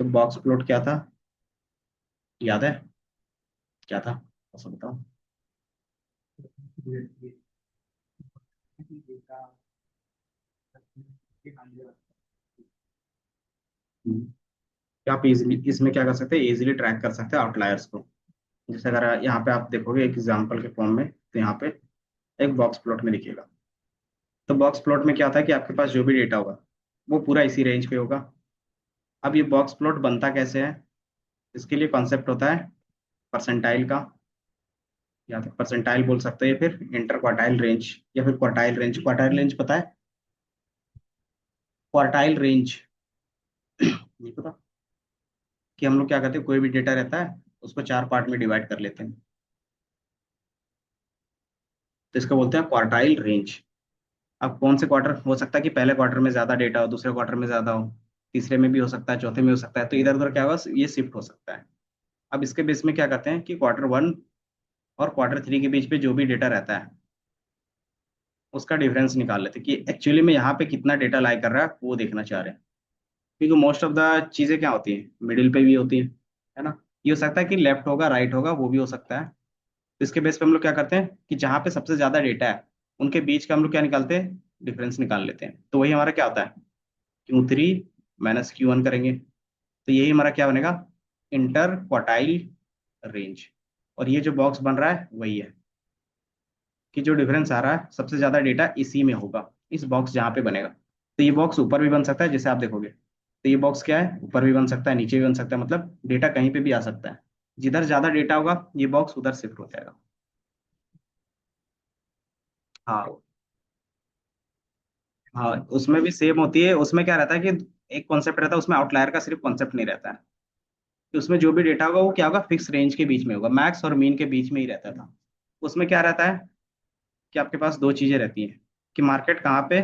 तो box plot क्या था, याद है क्या था, ऐसा बताओ। हम्म, क्या आप इजिली इसमें क्या कर सकते हैं, इजिली ट्रैक कर सकते हैं आउटलायर्स को। जैसे अगर यहाँ पे आप देखोगे एक एग्जांपल के फॉर्म में, तो यहाँ पे एक बॉक्स प्लॉट में दिखेगा। तो बॉक्स प्लॉट में क्या होता है कि आपके पास जो भी डेटा होगा वो पूरा इसी रेंज पे होगा। अब ये बॉक्स प्लॉट बनता कैसे है, इसके लिए कॉन्सेप्ट होता है परसेंटाइल का, या फिर परसेंटाइल बोल सकते हैं, फिर इंटर क्वार्टाइल रेंज, या फिर क्वार्टाइल रेंज। क्वार्टाइल रेंज पता है, क्वार्टाइल रेंज नहीं पता। कि हम लोग क्या करते हैं, कोई भी डेटा रहता है उसको चार पार्ट में डिवाइड कर लेते हैं, तो इसको बोलते हैं क्वार्टाइल रेंज। अब कौन से क्वार्टर हो सकता है कि पहले क्वार्टर में ज्यादा डेटा हो, दूसरे क्वार्टर में ज्यादा हो, तीसरे में भी हो सकता है, चौथे में हो सकता है, तो इधर उधर क्या होगा, ये शिफ्ट हो सकता है। अब इसके बेस में क्या करते हैं कि क्वार्टर वन और क्वार्टर थ्री के बीच पे जो भी डेटा रहता है उसका डिफरेंस निकाल लेते हैं, कि एक्चुअली में यहाँ पे कितना डेटा लाई कर रहा है वो देखना चाह रहे हैं। क्योंकि मोस्ट ऑफ द चीजें क्या होती है, मिडिल पे भी होती है ना। ये हो सकता है कि लेफ्ट होगा, राइट होगा, वो भी हो सकता है। तो इसके बेस पे हम लोग क्या करते हैं कि जहाँ पे सबसे ज्यादा डेटा है उनके बीच का हम लोग क्या निकालते हैं, डिफरेंस निकाल लेते हैं। तो वही हमारा क्या होता है, Q3 माइनस Q1 करेंगे, तो यही हमारा क्या बनेगा, इंटर क्वार्टाइल रेंज। और ये जो बॉक्स बन रहा है वही है, कि जो डिफरेंस आ रहा है सबसे ज्यादा डेटा इसी में होगा, इस बॉक्स जहाँ पे बनेगा। तो ये बॉक्स ऊपर भी बन सकता है, जैसे आप देखोगे, तो ये बॉक्स क्या है, ऊपर भी बन सकता है, नीचे भी बन सकता है, मतलब डेटा कहीं पे भी आ सकता है। जिधर ज्यादा डेटा होगा ये बॉक्स उधर शिफ्ट हो जाएगा। हाँ, हाँ उसमें भी सेम होती है। उसमें क्या रहता है कि एक कॉन्सेप्ट रहता है उसमें, आउटलायर का सिर्फ कॉन्सेप्ट नहीं रहता है, कि उसमें जो भी डेटा होगा वो क्या होगा, फिक्स रेंज के बीच में होगा, मैक्स और मीन के बीच में ही रहता था। उसमें क्या रहता है कि आपके पास दो चीजें रहती हैं, कि मार्केट कहाँ पे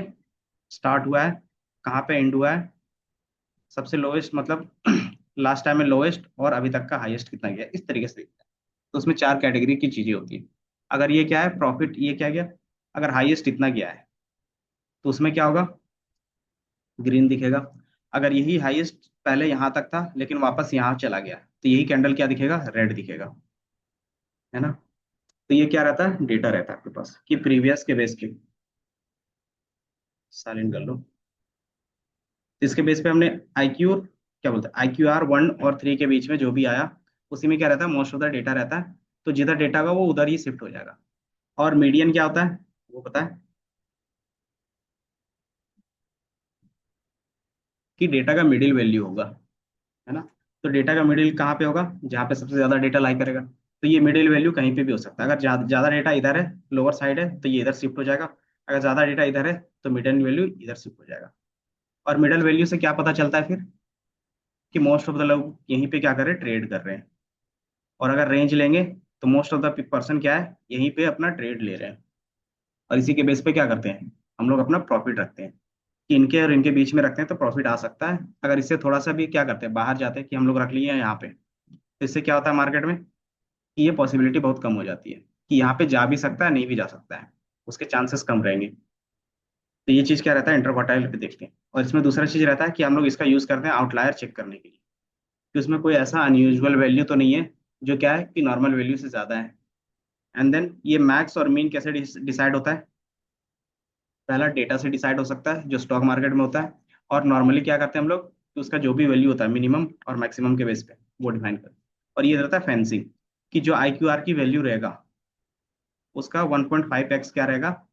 स्टार्ट हुआ है, कहाँ पे एंड हुआ है, सबसे लोएस्ट मतलब लास्ट टाइम में लोएस्ट, और अभी तक का हाईएस्ट कितना गया, इस तरीके से। तो उसमें चार कैटेगरी की चीजें होती है। अगर ये क्या है प्रॉफिट, ये क्या गया, अगर हाईएस्ट इतना गया है तो उसमें क्या होगा, ग्रीन दिखेगा। अगर यही हाईएस्ट पहले यहाँ तक था लेकिन वापस यहाँ चला गया, तो यही कैंडल क्या दिखेगा, रेड दिखेगा, है ना। तो ये क्या रहता है, डेटा रहता है आपके पास कि प्रीवियस के बेस पे, साइलेंट कर लो। तो इसके बेस पे हमने IQ, क्या बोलते हैं, IQR 1 और 3 के बीच में जो भी आया उसी में क्या रहता है, मोस्ट ऑफ द डेटा रहता है। तो जिधर डेटा होगा वो उधर ही शिफ्ट हो जाएगा। और मीडियन क्या होता है, वो पता है, कि डेटा का मिडिल वैल्यू होगा, है ना। तो डेटा का मिडिल कहाँ पे होगा, जहाँ पे सबसे ज्यादा डेटा लाई करेगा। तो ये मिडिल वैल्यू कहीं पे भी हो सकता है, अगर ज्यादा डेटा इधर है, लोअर साइड है, तो ये इधर शिफ्ट हो जाएगा। अगर ज्यादा डेटा इधर है तो मिडिल वैल्यू इधर शिफ्ट हो जाएगा। और मिडिल वैल्यू से क्या पता चलता है फिर, कि मोस्ट ऑफ द लोग यहीं पे क्या कर रहे हैं, ट्रेड कर रहे हैं। और अगर रेंज लेंगे तो मोस्ट ऑफ द पर्सन क्या है, यहीं पे अपना ट्रेड ले रहे हैं। और इसी के बेस पे क्या करते हैं, हम लोग अपना प्रॉफिट रखते हैं, कि इनके और इनके बीच में रखते हैं तो प्रॉफिट आ सकता है। अगर इससे थोड़ा सा भी क्या करते हैं, बाहर जाते हैं, कि हम लोग रख लिए हैं यहाँ पे, तो इससे क्या होता है मार्केट में, कि ये पॉसिबिलिटी बहुत कम हो जाती है, कि यहाँ पे जा भी सकता है, नहीं भी जा सकता है, उसके चांसेस कम रहेंगे। तो ये चीज क्या रहता है, इंटर क्वार्टाइल पे देखते हैं। और इसमें दूसरा चीज रहता है कि हम लोग इसका यूज करते हैं आउटलायर चेक करने के लिए, कि उसमें कोई ऐसा अनयूजुअल वैल्यू तो नहीं है जो क्या है कि नॉर्मल वैल्यू से ज्यादा है। एंड देन ये मैक्स और मीन कैसे डिसाइड होता है, पहला डेटा से डिसाइड हो सकता है जो स्टॉक मार्केट में होता है। और नॉर्मली क्या करते हैं हम लोग, कि उसका जो भी वैल्यू होता है मिनिमम और मैक्सिमम के बेस पे वो डिफाइन करते हैं। और ये रहता है फेंसिंग, कि जो IQR की वैल्यू रहेगा उसका 1.5x क्या रहेगा,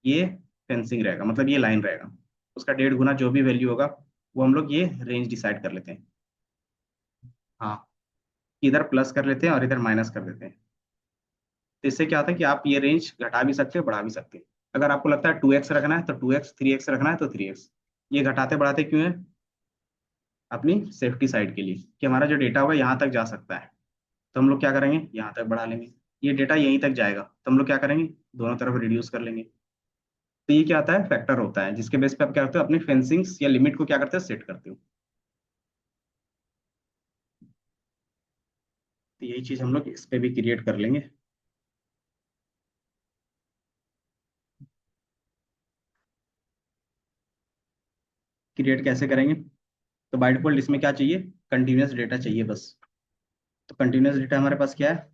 ये फेंसिंग रहेगा, मतलब ये लाइन रहेगा। उसका 1.5 गुना जो भी वैल्यू होगा वो हम लोग ये रेंज डिसाइड कर लेते हैं। हाँ, इधर प्लस कर लेते हैं और इधर माइनस कर देते हैं। तो इससे क्या होता है कि आप ये रेंज घटा भी सकते हो, बढ़ा भी सकते हो। अगर आपको लगता है 2x रखना है तो 2x, 3x रखना है तो 3x। ये घटाते बढ़ाते क्यों है, अपनी सेफ्टी साइड के लिए, कि हमारा जो डेटा होगा यहाँ तक जा सकता है, तो हम लोग क्या करेंगे, यहाँ तक बढ़ा लेंगे। ये डेटा यहीं तक जाएगा तो हम लोग क्या करेंगे, दोनों तरफ रिड्यूस कर लेंगे। तो ये क्या होता है, फैक्टर होता है जिसके बेस पे आप क्या करते हो, अपनी फेंसिंग्स या लिमिट को क्या करते हो, सेट करते हो। तो यही चीज हम लोग इस पे भी क्रिएट कर लेंगे। क्रिएट कैसे करेंगे, तो बाय डिफॉल्ट इसमें क्या चाहिए, कंटिन्यूस डेटा चाहिए बस। तो कंटिन्यूस डेटा हमारे पास क्या है,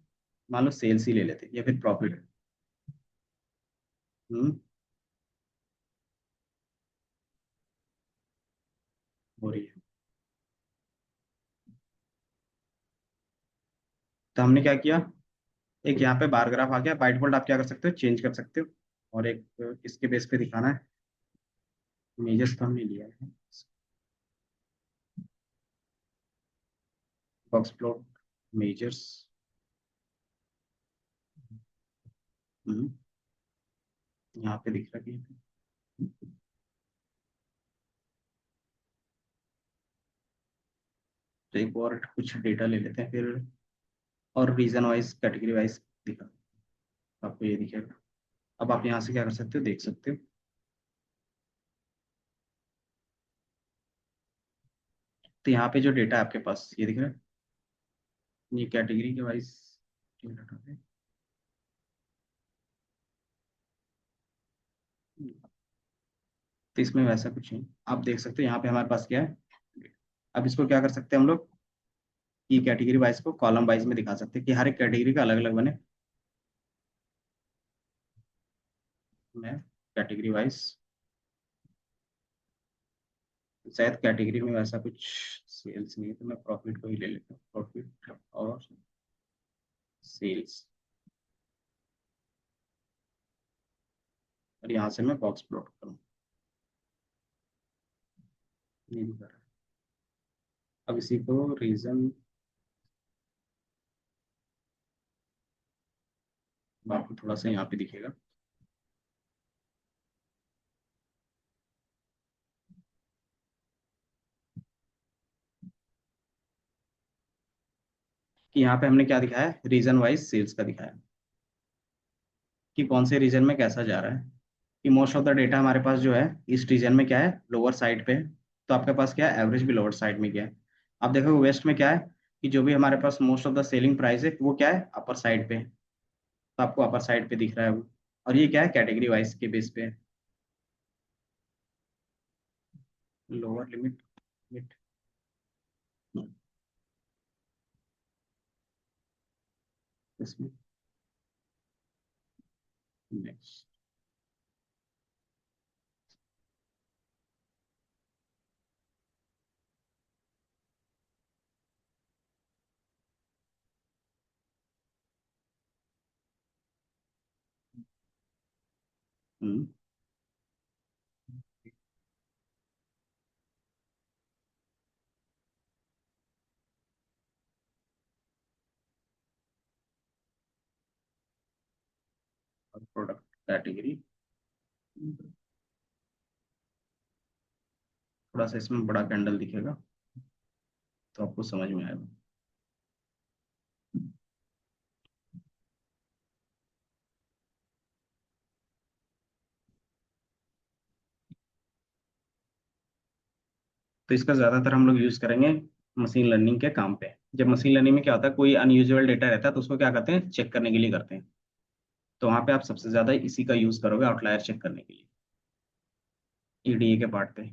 मान लो सेल्स ही ले लेते हैं या फिर प्रॉफिट। हम्म, हो रही है। तो हमने क्या किया, एक यहाँ पे बार ग्राफ आ गया, बाय डिफॉल्ट आप क्या कर सकते हो, चेंज कर सकते हो। और एक इसके बेस पे दिखाना है, मेजर्स तो हमने लिया है, बॉक्स प्लॉट मेजर्स। यहाँ पे दिख रहा है। तो एक और कुछ डेटा ले लेते हैं फिर, और रीजन वाइज कैटेगरी वाइज दिखा, आपको ये दिखेगा। अब आप यहाँ से क्या कर सकते हो, देख सकते हो। तो यहाँ पे जो डेटा है आपके पास ये दिख रहा है, ये कैटेगरी के वाइज डाटा है। तो इसमें वैसा कुछ नहीं, आप देख सकते हो यहाँ पे हमारे पास क्या है। अब इसको क्या कर सकते हैं हम लोग, की कैटेगरी वाइज को कॉलम वाइज में दिखा सकते हैं कि हर एक कैटेगरी का अलग अलग बने। मैं कैटेगरी वाइज, शायद कैटेगरी में वैसा कुछ सेल्स नहीं है, तो मैं प्रॉफिट को ही ले लेता हूँ, प्रॉफिट और सेल्स। और यहाँ से मैं बॉक्स प्लॉट करूँ, ये नहीं कर रहा। अब इसी को रीजन, आपको थोड़ा सा यहाँ पे दिखेगा कि यहाँ पे हमने क्या दिखाया है, रीजन वाइज सेल्स का दिखाया, कि कौन से रीजन में कैसा जा रहा है। कि मोस्ट ऑफ द डेटा हमारे पास जो है इस रीजन में क्या है, लोअर साइड पे है। तो आपके पास क्या है, एवरेज भी लोअर साइड में क्या है। आप देखो वेस्ट में क्या है, कि जो भी हमारे पास most of the selling price है वो क्या है, अपर साइड पे है। तो आपको अपर साइड पे दिख रहा है वो। और ये क्या है, कैटेगरी वाइज के बेस पे है। लोअर लिमिट, लिमिट इसमें नेक्स्ट। और प्रोडक्ट कैटेगरी, थोड़ा सा इसमें बड़ा कैंडल दिखेगा तो आपको समझ में आएगा। तो इसका ज़्यादातर हम लोग यूज़ करेंगे मशीन लर्निंग के काम पे। जब मशीन लर्निंग में क्या होता है, कोई अनयूजुअल डेटा रहता है तो उसको क्या करते हैं, चेक करने के लिए करते हैं। तो वहाँ पे आप सबसे ज़्यादा इसी का यूज़ करोगे आउटलायर चेक करने के लिए, ईडीए के पार्ट पे।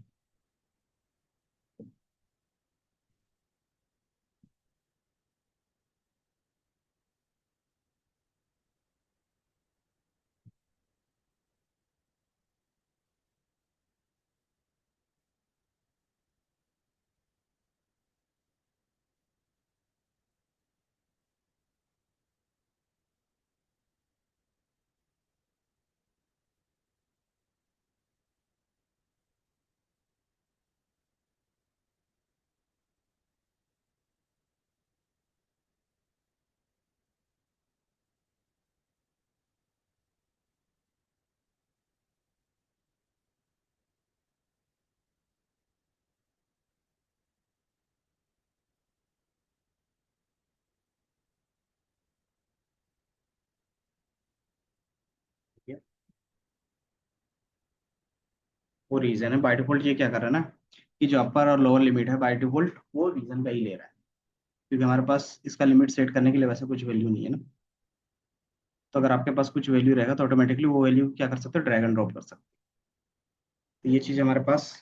ठीक है, वो रीजन है बाय डिफॉल्ट। ये क्या कर रहा है ना, कि जो अपर और लोअर लिमिट है बाय डिफॉल्ट वो रीजन का ही ले रहा है, क्योंकि हमारे पास इसका लिमिट सेट करने के लिए वैसे कुछ वैल्यू नहीं है ना। तो अगर आपके पास कुछ वैल्यू रहेगा तो ऑटोमेटिकली वो वैल्यू क्या कर सकते हो, ड्रैग एंड ड्रॉप कर सकते हो। तो ये चीज़ हमारे पास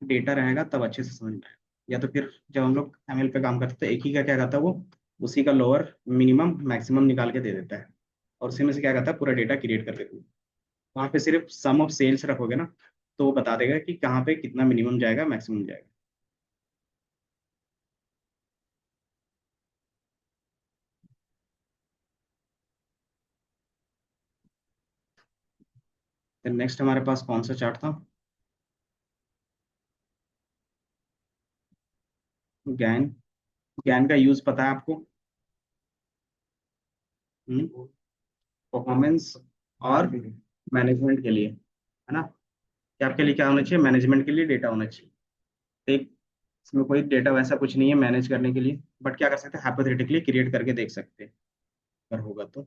डेटा रहेगा तब अच्छे से समझ में आएगा। या तो फिर जब हम लोग एमएल पे काम करते हैं तो एक ही का क्या करता है वो, उसी का लोअर मिनिमम मैक्सिमम निकाल के दे देता है, और उसी में से क्या करता है पूरा डेटा क्रिएट कर देता है। वहाँ पे सिर्फ सम ऑफ सेल्स रखोगे ना, तो वो बता देगा कि कहाँ पे कितना मिनिमम जाएगा मैक्सिमम जाएगा। फिर नेक्स्ट हमारे पास कौन सा चार्ट था? गैन। गैन का यूज पता है आपको? परफॉर्मेंस और मैनेजमेंट के लिए, है ना? कि आपके लिए क्या होना चाहिए, मैनेजमेंट के लिए डेटा होना चाहिए। एक, इसमें कोई डेटा वैसा कुछ नहीं है मैनेज करने के लिए, बट क्या कर सकते हैं, हाइपोथेटिकली क्रिएट करके देख सकते हैं अगर होगा तो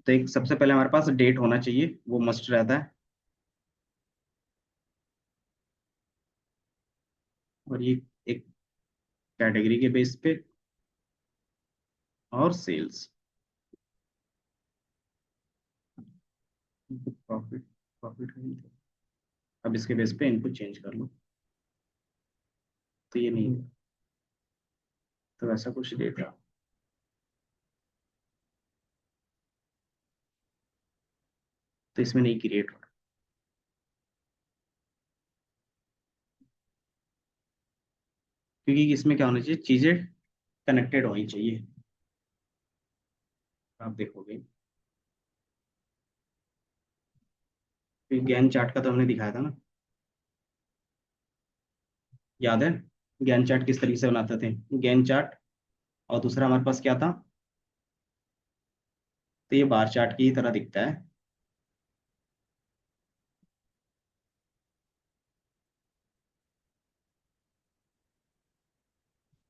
एक सबसे पहले हमारे पास डेट होना चाहिए, वो मस्ट रहता है। और ये एक कैटेगरी के बेस पे, और सेल्स, प्रॉफिट, प्रॉफिट। अब इसके बेस पे इनपुट चेंज कर लो, तो ये नहीं है, तो ऐसा कुछ डेटा तो इसमें नहीं क्रिएट हो, क्योंकि इसमें क्या होना चाहिए, चीजें कनेक्टेड होनी चाहिए। आप देखोगे कि गैन चार्ट का तो हमने दिखाया था ना, याद है? गैन चार्ट किस तरीके से बनाते थे, गैन चार्ट, और दूसरा हमारे पास क्या था, तो ये बार चार्ट की ही तरह दिखता है।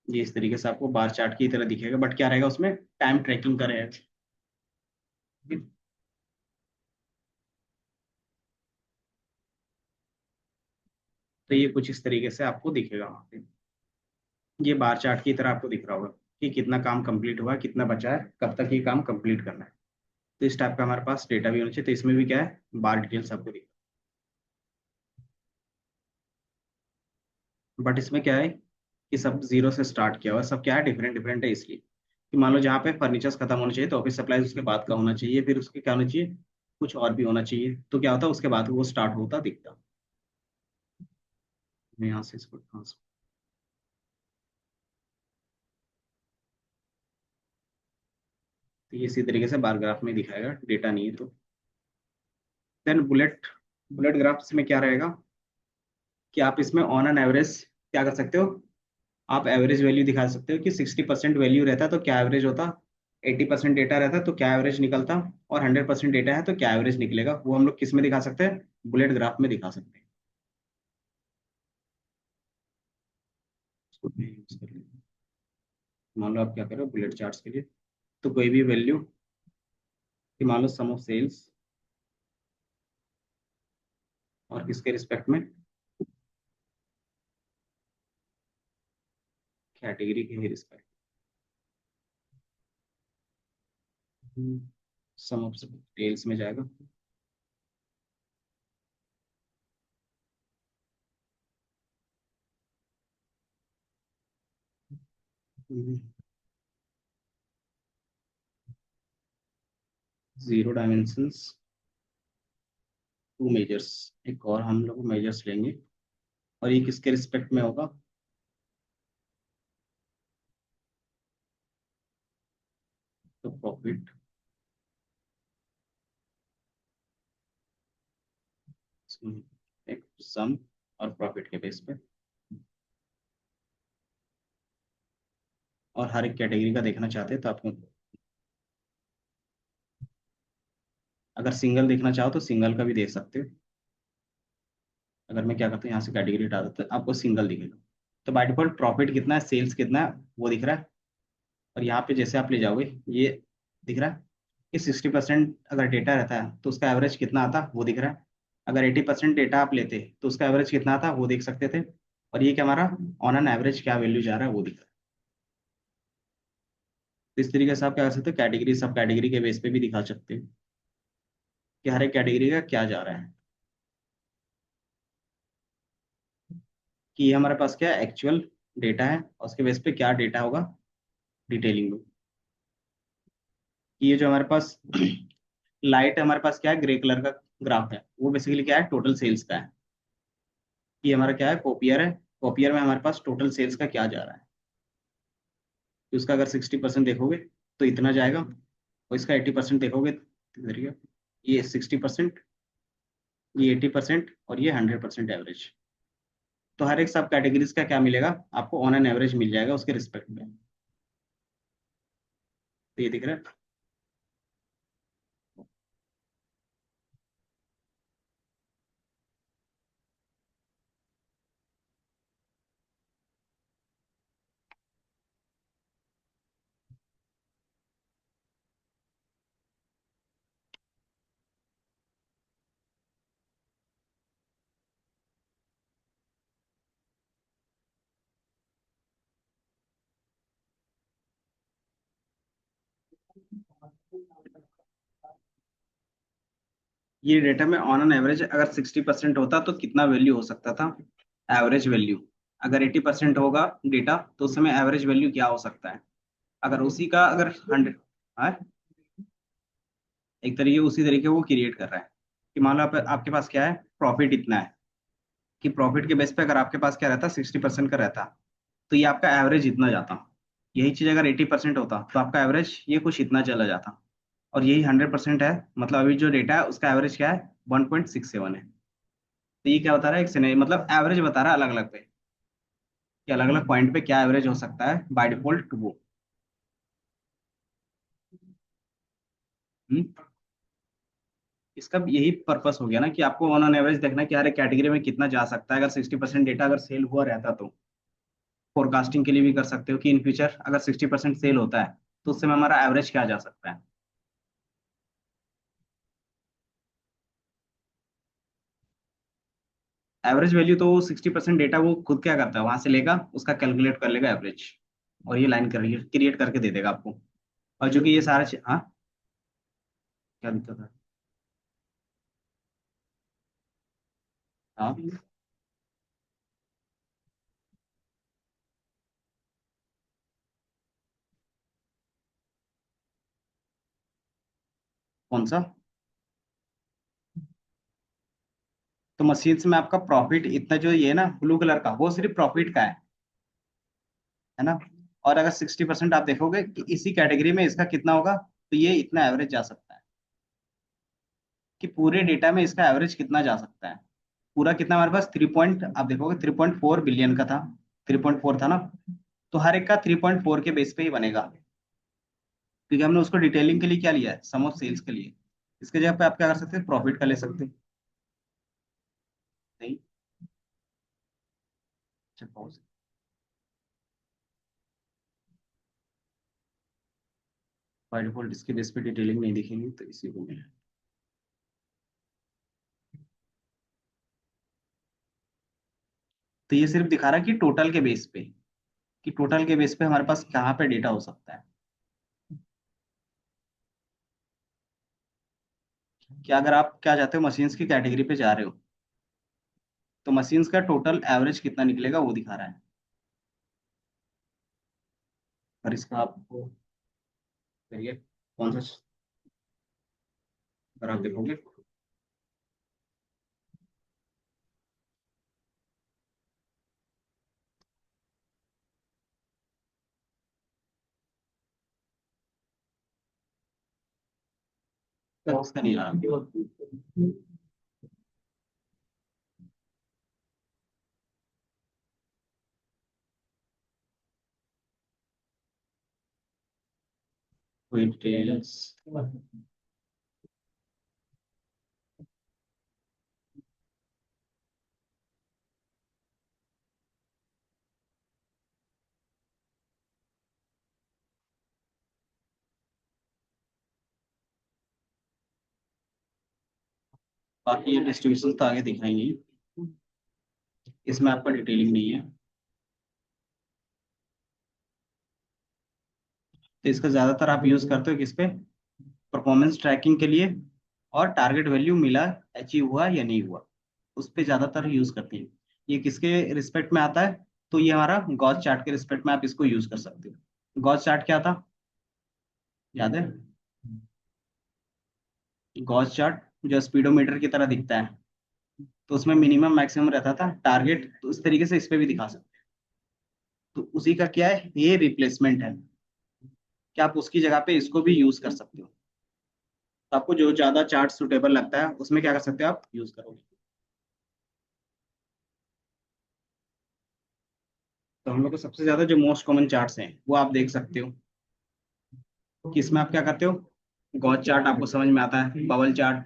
ये इस तरीके से आपको बार चार्ट की तरह दिखेगा, बट क्या रहेगा उसमें, टाइम ट्रैकिंग का रहेगा। तो ये कुछ इस तरीके से आपको दिखेगा वहाँ पे, ये बार चार्ट की तरह आपको दिख रहा होगा कि कितना काम कंप्लीट हुआ, कितना बचा है, कब तक ये काम कंप्लीट करना है। तो इस टाइप का हमारे पास डेटा भी होना चाहिए, तो इसमें भी क्या है, बार डिटेल्स आपको दिख, बट इसमें क्या है कि सब जीरो से स्टार्ट किया हुआ है, सब क्या है, डिफरेंट डिफरेंट है, इसलिए कि मान लो जहाँ पे फर्नीचर्स खत्म होना चाहिए तो ऑफिस सप्लाईज उसके बाद का होना चाहिए, फिर उसके क्या होना चाहिए, कुछ और भी होना चाहिए, तो क्या होता है उसके बाद वो स्टार्ट होता दिखता। मैं यहाँ से इसको तो ये इसी तरीके से बार ग्राफ में दिखाएगा, डेटा नहीं है तो। देन बुलेट, बुलेट ग्राफ्स में क्या रहेगा कि आप इसमें ऑन एन एवरेज क्या कर सकते हो, आप एवरेज वैल्यू दिखा सकते हो कि 60% वैल्यू रहता तो क्या एवरेज होता, 80% डेटा रहता तो क्या एवरेज निकलता, और 100% डेटा है तो क्या एवरेज निकलेगा, वो हम लोग किस में दिखा सकते हैं, बुलेट ग्राफ में दिखा सकते हैं। इसको मैं use कर लेता हूँ। मान लो आप क्या करो बुलेट चार्ट्स के लिए, तो कोई भी वैल्यू कि मान लो सम ऑफ सेल्स, और किसके रिस्पेक्ट में, कैटेगरी के ही रिस्पेक्ट, सम ऑफ सेल्स में जाएगा। 0 डायमेंशंस, 2 मेजर्स, एक और हम लोग मेजर्स लेंगे, और ये किसके रिस्पेक्ट में होगा, तो प्रॉफिट, एक सम और प्रॉफिट के बेस पे, और हर एक कैटेगरी का देखना चाहते हैं तो आपको, अगर सिंगल देखना चाहो तो सिंगल का भी देख सकते हो। अगर मैं क्या करता हूँ यहाँ से कैटेगरी हटा देता हूँ, आपको सिंगल दिखेगा। तो बाय डिफॉल्ट प्रॉफिट कितना है, सेल्स कितना है, वो दिख रहा है। और यहाँ पे जैसे आप ले जाओगे, ये दिख रहा है कि 60% अगर डेटा रहता है तो उसका एवरेज कितना आता, वो दिख रहा है। अगर 80% डेटा आप लेते तो उसका एवरेज कितना आता, वो देख सकते थे। और ये क्या हमारा ऑन एन एवरेज क्या वैल्यू जा रहा है वो दिख रहा है। तो इस तरीके से आप क्या कर सकते हो, कैटेगरी सब कैटेगरी के बेस पे भी दिखा सकते हो कि हर एक कैटेगरी का क्या जा रहा है। कि ये हमारे पास क्या है, एक्चुअल डेटा है, और उसके बेस पे क्या डेटा होगा डिटेलिंग में। ये जो हमारे पास लाइट हमारे पास क्या है, ग्रे कलर का ग्राफ है, वो बेसिकली क्या है, टोटल सेल्स का है। ये हमारा क्या है, कॉपियर है। कॉपियर में हमारे पास टोटल सेल्स का क्या जा रहा है, तो उसका अगर 60% देखोगे तो इतना जाएगा, और इसका 80% देखोगे तो इधर ही है। ये 60%, ये 80% और ये 100% एवरेज। तो हर एक सब कैटेगरीज का क्या मिलेगा आपको, ऑन एन एवरेज मिल जाएगा उसके रिस्पेक्ट में। तो ये दिख रहा है। ये डेटा में ऑन एन एवरेज अगर 60% होता तो कितना वैल्यू हो सकता था, एवरेज वैल्यू। अगर 80% होगा डेटा तो उस समय एवरेज वैल्यू क्या हो सकता है, अगर उसी का अगर 100। हाँ, एक तरीके उसी तरीके वो क्रिएट कर रहा है कि मान लो आपके पास क्या है, प्रॉफिट इतना है, कि प्रॉफिट के बेस पे अगर आपके पास क्या रहता, 60% का रहता, तो ये आपका एवरेज इतना जाता। यही चीज अगर 80% होता तो आपका एवरेज ये कुछ इतना चला जाता। और यही 100% है, मतलब अभी जो डेटा है उसका एवरेज क्या है, 1.67 है। तो ये क्या बता रहा है, एक सिनेरियो मतलब एवरेज बता रहा है अलग अलग पे, कि अलग अलग पॉइंट पे क्या एवरेज हो सकता है बाय डिफॉल्ट वो। हम्म? इसका भी यही पर्पस हो गया ना, कि आपको ऑन ऑन एवरेज देखना कि हर एक कैटेगरी में कितना जा सकता है। अगर 60% डेटा अगर सेल हुआ रहता तो फोरकास्टिंग के लिए भी कर सकते हो कि इन फ्यूचर अगर 60% सेल होता है तो उस समय हमारा एवरेज क्या जा सकता है। एवरेज वैल्यू तो 60% डेटा वो खुद क्या करता है, वहां से लेगा उसका कैलकुलेट कर लेगा एवरेज, और ये लाइन कर क्रिएट करके दे देगा आपको। और जो कि ये सारा हाँ, क्या दिक्कत है। हाँ, कौन सा। तो मशीन्स में आपका प्रॉफिट इतना जो ये है ना ब्लू कलर का, वो सिर्फ प्रॉफिट का है ना। और अगर 60% आप देखोगे कि इसी कैटेगरी में इसका कितना होगा, तो ये इतना एवरेज जा सकता है, कि पूरे डेटा में इसका एवरेज कितना जा सकता है। पूरा कितना हमारे पास 3 पॉइंट, आप देखोगे 3.4 बिलियन का था, 3.4 था ना। तो हर एक का 3.4 के बेस पे ही बनेगा, क्योंकि हमने उसको डिटेलिंग के लिए क्या लिया है, सम ऑफ सेल्स के लिए। इसके जगह पे आप क्या कर सकते हैं, प्रॉफिट का ले सकते हैं। नहीं, अच्छा pause। बाय डिफॉल्ट इसके बेस पे डिटेलिंग नहीं दिखेंगी, तो इसी को मैं। तो ये सिर्फ दिखा रहा है कि टोटल के बेस पे, कि टोटल के बेस पे हमारे पास कहाँ पे डेटा हो सकता है। कि अगर आप क्या चाहते हो, मशीन्स की कैटेगरी पे जा रहे हो, तो मशीन्स का टोटल एवरेज कितना निकलेगा वो दिखा रहा है। और इसका आपको करिए कौन सा, अगर आप देखोगे तो उसका नहीं आ रहा। कोई डिटेल्स। बाकी ये डिस्ट्रीब्यूशन तो आगे दिखाएंगे, इसमें आपका डिटेलिंग नहीं है। तो इसका ज्यादातर आप यूज करते हो किस पे, परफॉर्मेंस ट्रैकिंग के लिए, और टारगेट वैल्यू मिला, अचीव हुआ या नहीं हुआ, उस पे ज्यादातर यूज करते हैं। ये किसके रिस्पेक्ट में आता है? तो ये हमारा गॉस चार्ट के रिस्पेक्ट में आप इसको यूज कर सकते हो। गॉस चार्ट क्या था, याद है? गॉस चार्ट जो स्पीडोमीटर की तरह दिखता है, तो उसमें मिनिमम मैक्सिमम रहता था, टारगेट तो उस तरीके से इस पे भी दिखा सकते हैं। तो उसी का क्या है, ये रिप्लेसमेंट है कि आप उसकी जगह पे इसको भी यूज कर सकते हो। तो आपको जो ज्यादा चार्ट सुटेबल लगता है उसमें क्या कर सकते हो, आप यूज करोगे। तो हम लोग को सबसे ज्यादा जो मोस्ट कॉमन चार्ट्स हैं वो आप देख सकते हो कि इसमें आप क्या करते हो। गॉस चार्ट आपको समझ में आता है, bubble chart,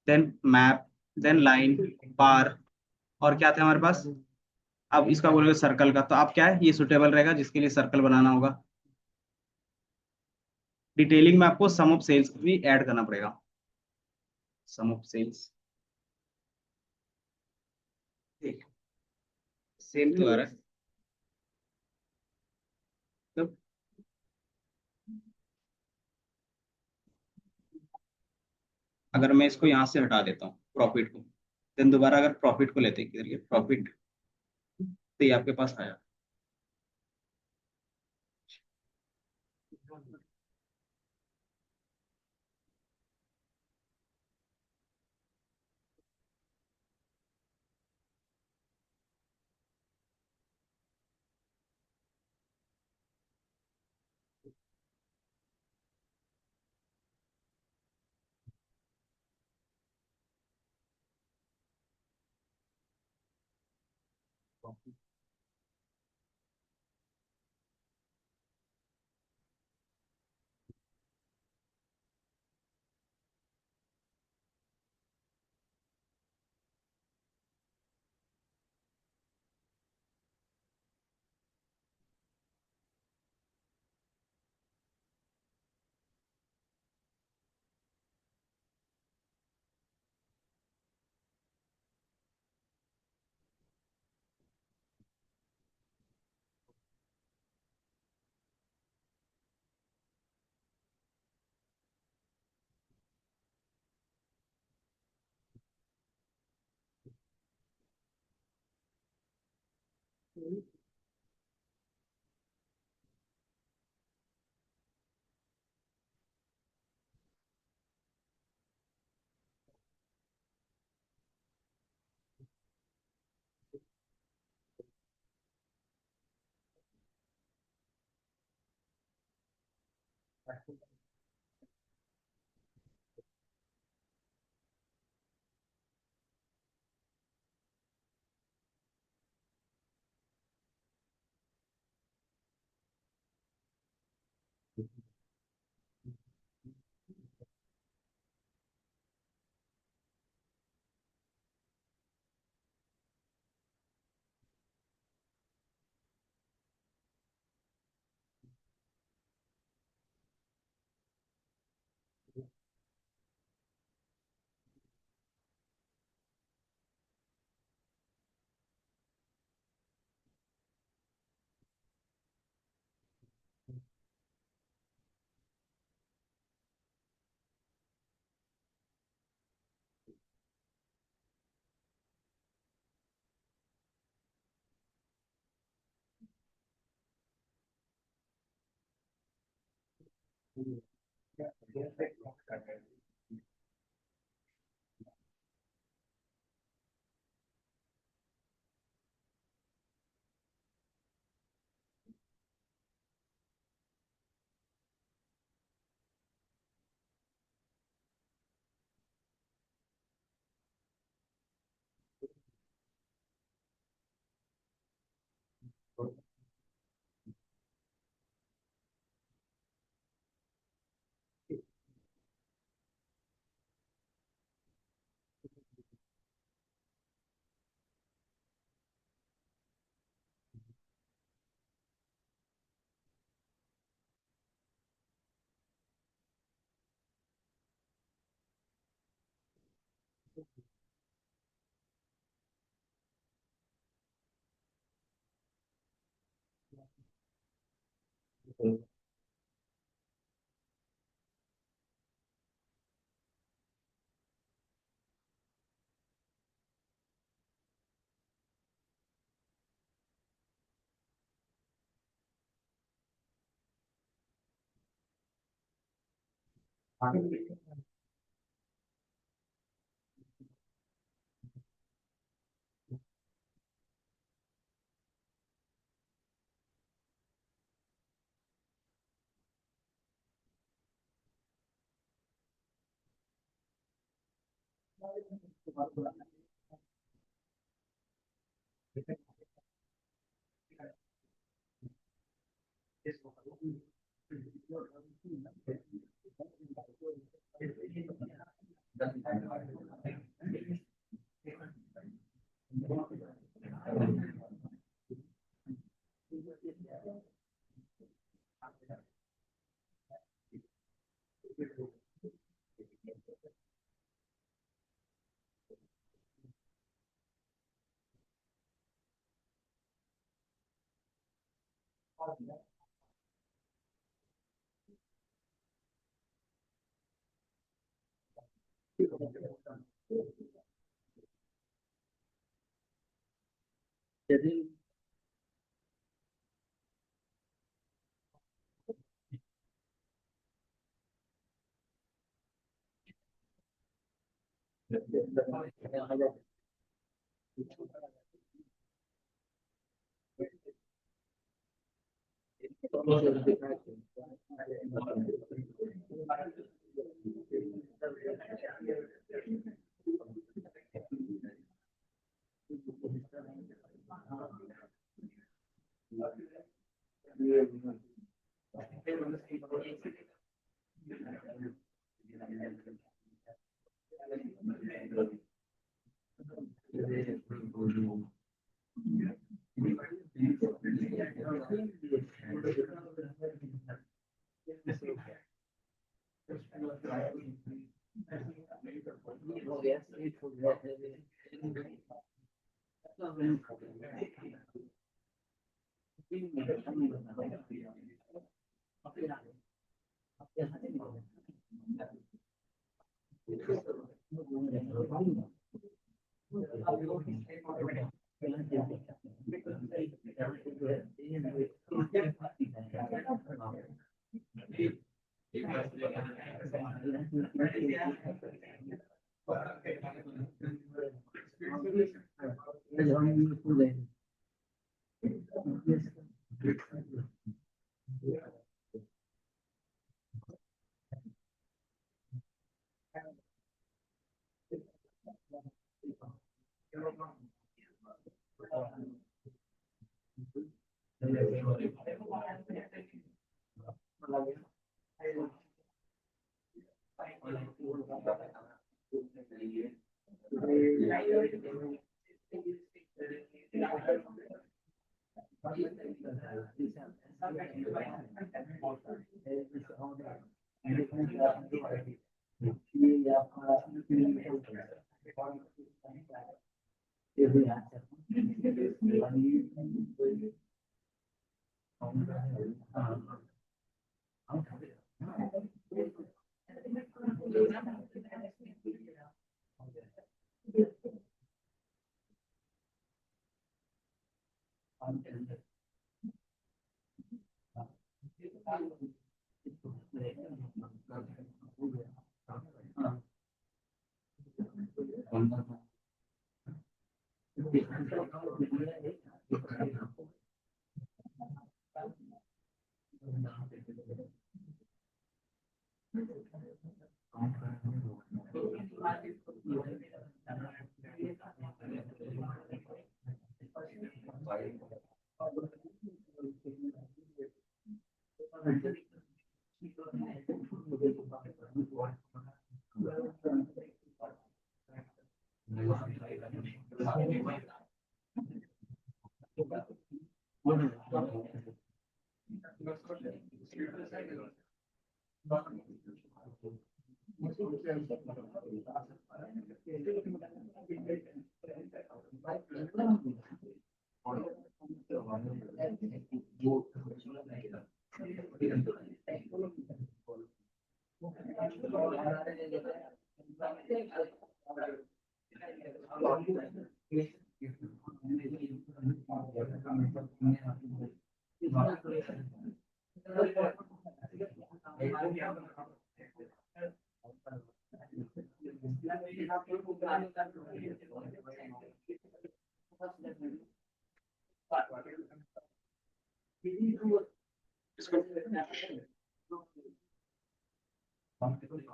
then map, then line, bar, और क्या था हमारे पास। अब इसका बोलोगे सर्कल का, तो आप क्या है, ये सुटेबल रहेगा जिसके लिए सर्कल बनाना होगा। डिटेलिंग में आपको सम ऑफ सेल्स भी ऐड करना पड़ेगा। सम ऑफ सेल्स, सेम तो आ रहा है। तो अगर मैं इसको यहाँ से हटा देता हूँ प्रॉफिट को, देन दोबारा अगर प्रॉफिट को लेते हैं, प्रॉफिट, तो ये आपके पास आया।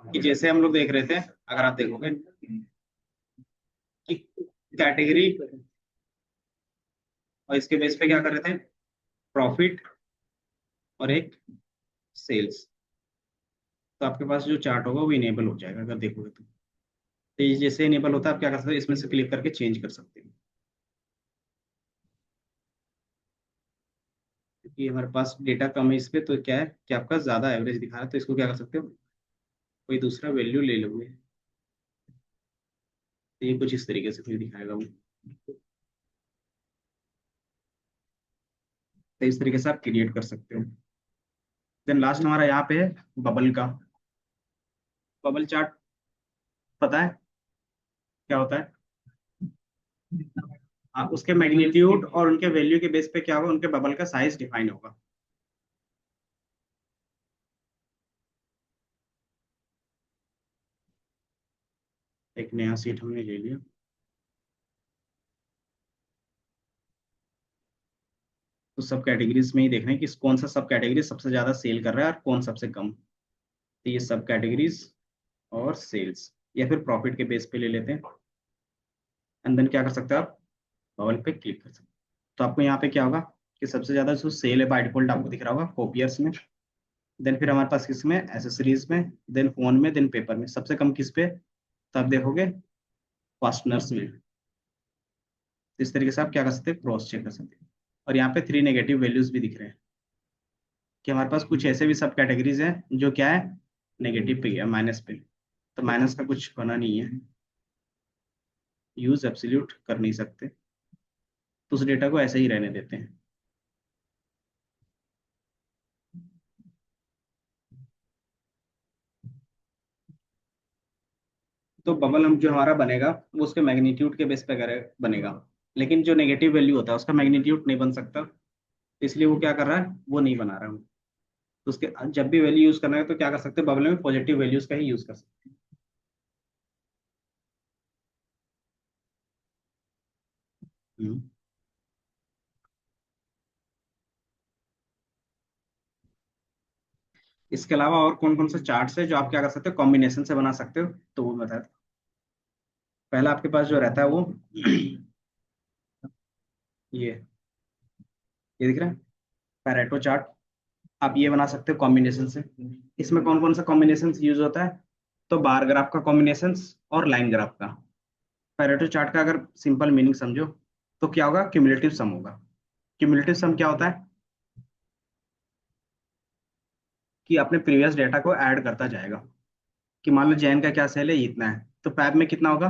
कि जैसे हम लोग देख रहे थे, अगर आप देखोगे कि कैटेगरी और इसके बेस पे क्या कर रहे थे, प्रॉफिट और एक सेल्स। तो आपके पास जो चार्ट होगा वो इनेबल हो जाएगा अगर देखोगे तो ये जैसे इनेबल होता है आप क्या कर सकते हो, इसमें से क्लिक करके चेंज कर सकते हो। क्योंकि हमारे पास डेटा कम है इस पे, तो क्या है कि आपका ज्यादा एवरेज दिखा रहा है, तो इसको क्या कर सकते हो, कोई दूसरा वैल्यू ले लोगे। तो ये कुछ इस तरीके से फिर दिखाएगा वो। तो इस तरीके से आप क्रिएट कर सकते हो। देन लास्ट हमारा यहाँ पे है बबल का। बबल चार्ट पता है क्या होता है? हाँ, उसके मैग्नीट्यूड और उनके वैल्यू के बेस पे क्या होगा, उनके बबल का साइज डिफाइन होगा। एक नया सीट हमने ले लिया। तो सब कैटेगरीज में ही देख रहे हैं कि कौन सा सब कैटेगरी सबसे ज्यादा सेल कर रहा है और कौन सबसे कम। तो ये सब कैटेगरीज और सेल्स या फिर प्रॉफिट के बेस पे ले लेते हैं। एंड देन क्या कर सकते हैं आप, बबल पे क्लिक कर सकते हैं। तो आपको यहाँ पे क्या होगा कि सबसे ज्यादा जो सेल है बाय डिफॉल्ट आपको दिख रहा होगा कॉपियर्स में। देन फिर हमारे पास किस में, एसेसरीज में, देन फोन में, देन पेपर में। सबसे कम किस पे, तब देखोगे फास्टनर्स में। तो इस तरीके से आप क्या कर सकते हैं, क्रॉस चेक कर सकते हैं। और यहाँ पे 3 नेगेटिव वैल्यूज भी दिख रहे हैं कि हमारे पास कुछ ऐसे भी सब कैटेगरीज हैं जो क्या है, नेगेटिव पे गया, माइनस पे। तो माइनस का कुछ बना नहीं है, यूज एब्सोल्यूट कर नहीं सकते, तो उस डेटा को ऐसे ही रहने देते हैं। तो बबल हम जो हमारा बनेगा वो उसके मैग्नीट्यूड के बेस पे बनेगा। लेकिन जो नेगेटिव वैल्यू होता है उसका मैग्नीट्यूड नहीं बन सकता, इसलिए वो क्या कर रहा है, वो नहीं बना रहा हूँ। तो उसके जब भी वैल्यू यूज करना है तो क्या कर सकते हैं, बबल में पॉजिटिव वैल्यूज का ही यूज कर सकते हैं। इसके अलावा और कौन कौन से चार्ट्स है जो आप क्या कर सकते हो, कॉम्बिनेशन से बना सकते हो, तो वो बता दो। पहला आपके पास जो रहता है वो ये ये दिख रहा है, पैरेटो चार्ट। आप ये बना सकते हो कॉम्बिनेशन से। इसमें कौन कौन सा कॉम्बिनेशन यूज होता है, तो बार ग्राफ का कॉम्बिनेशन और लाइन ग्राफ का। पैरेटो चार्ट का अगर सिंपल मीनिंग समझो तो क्या होगा, क्यूमुलेटिव सम होगा। क्यूमुलेटिव सम क्या होता है कि अपने प्रीवियस डेटा को ऐड करता जाएगा। कि मान लो जैन का क्या सेल है, ये इतना है, तो फैब में कितना होगा,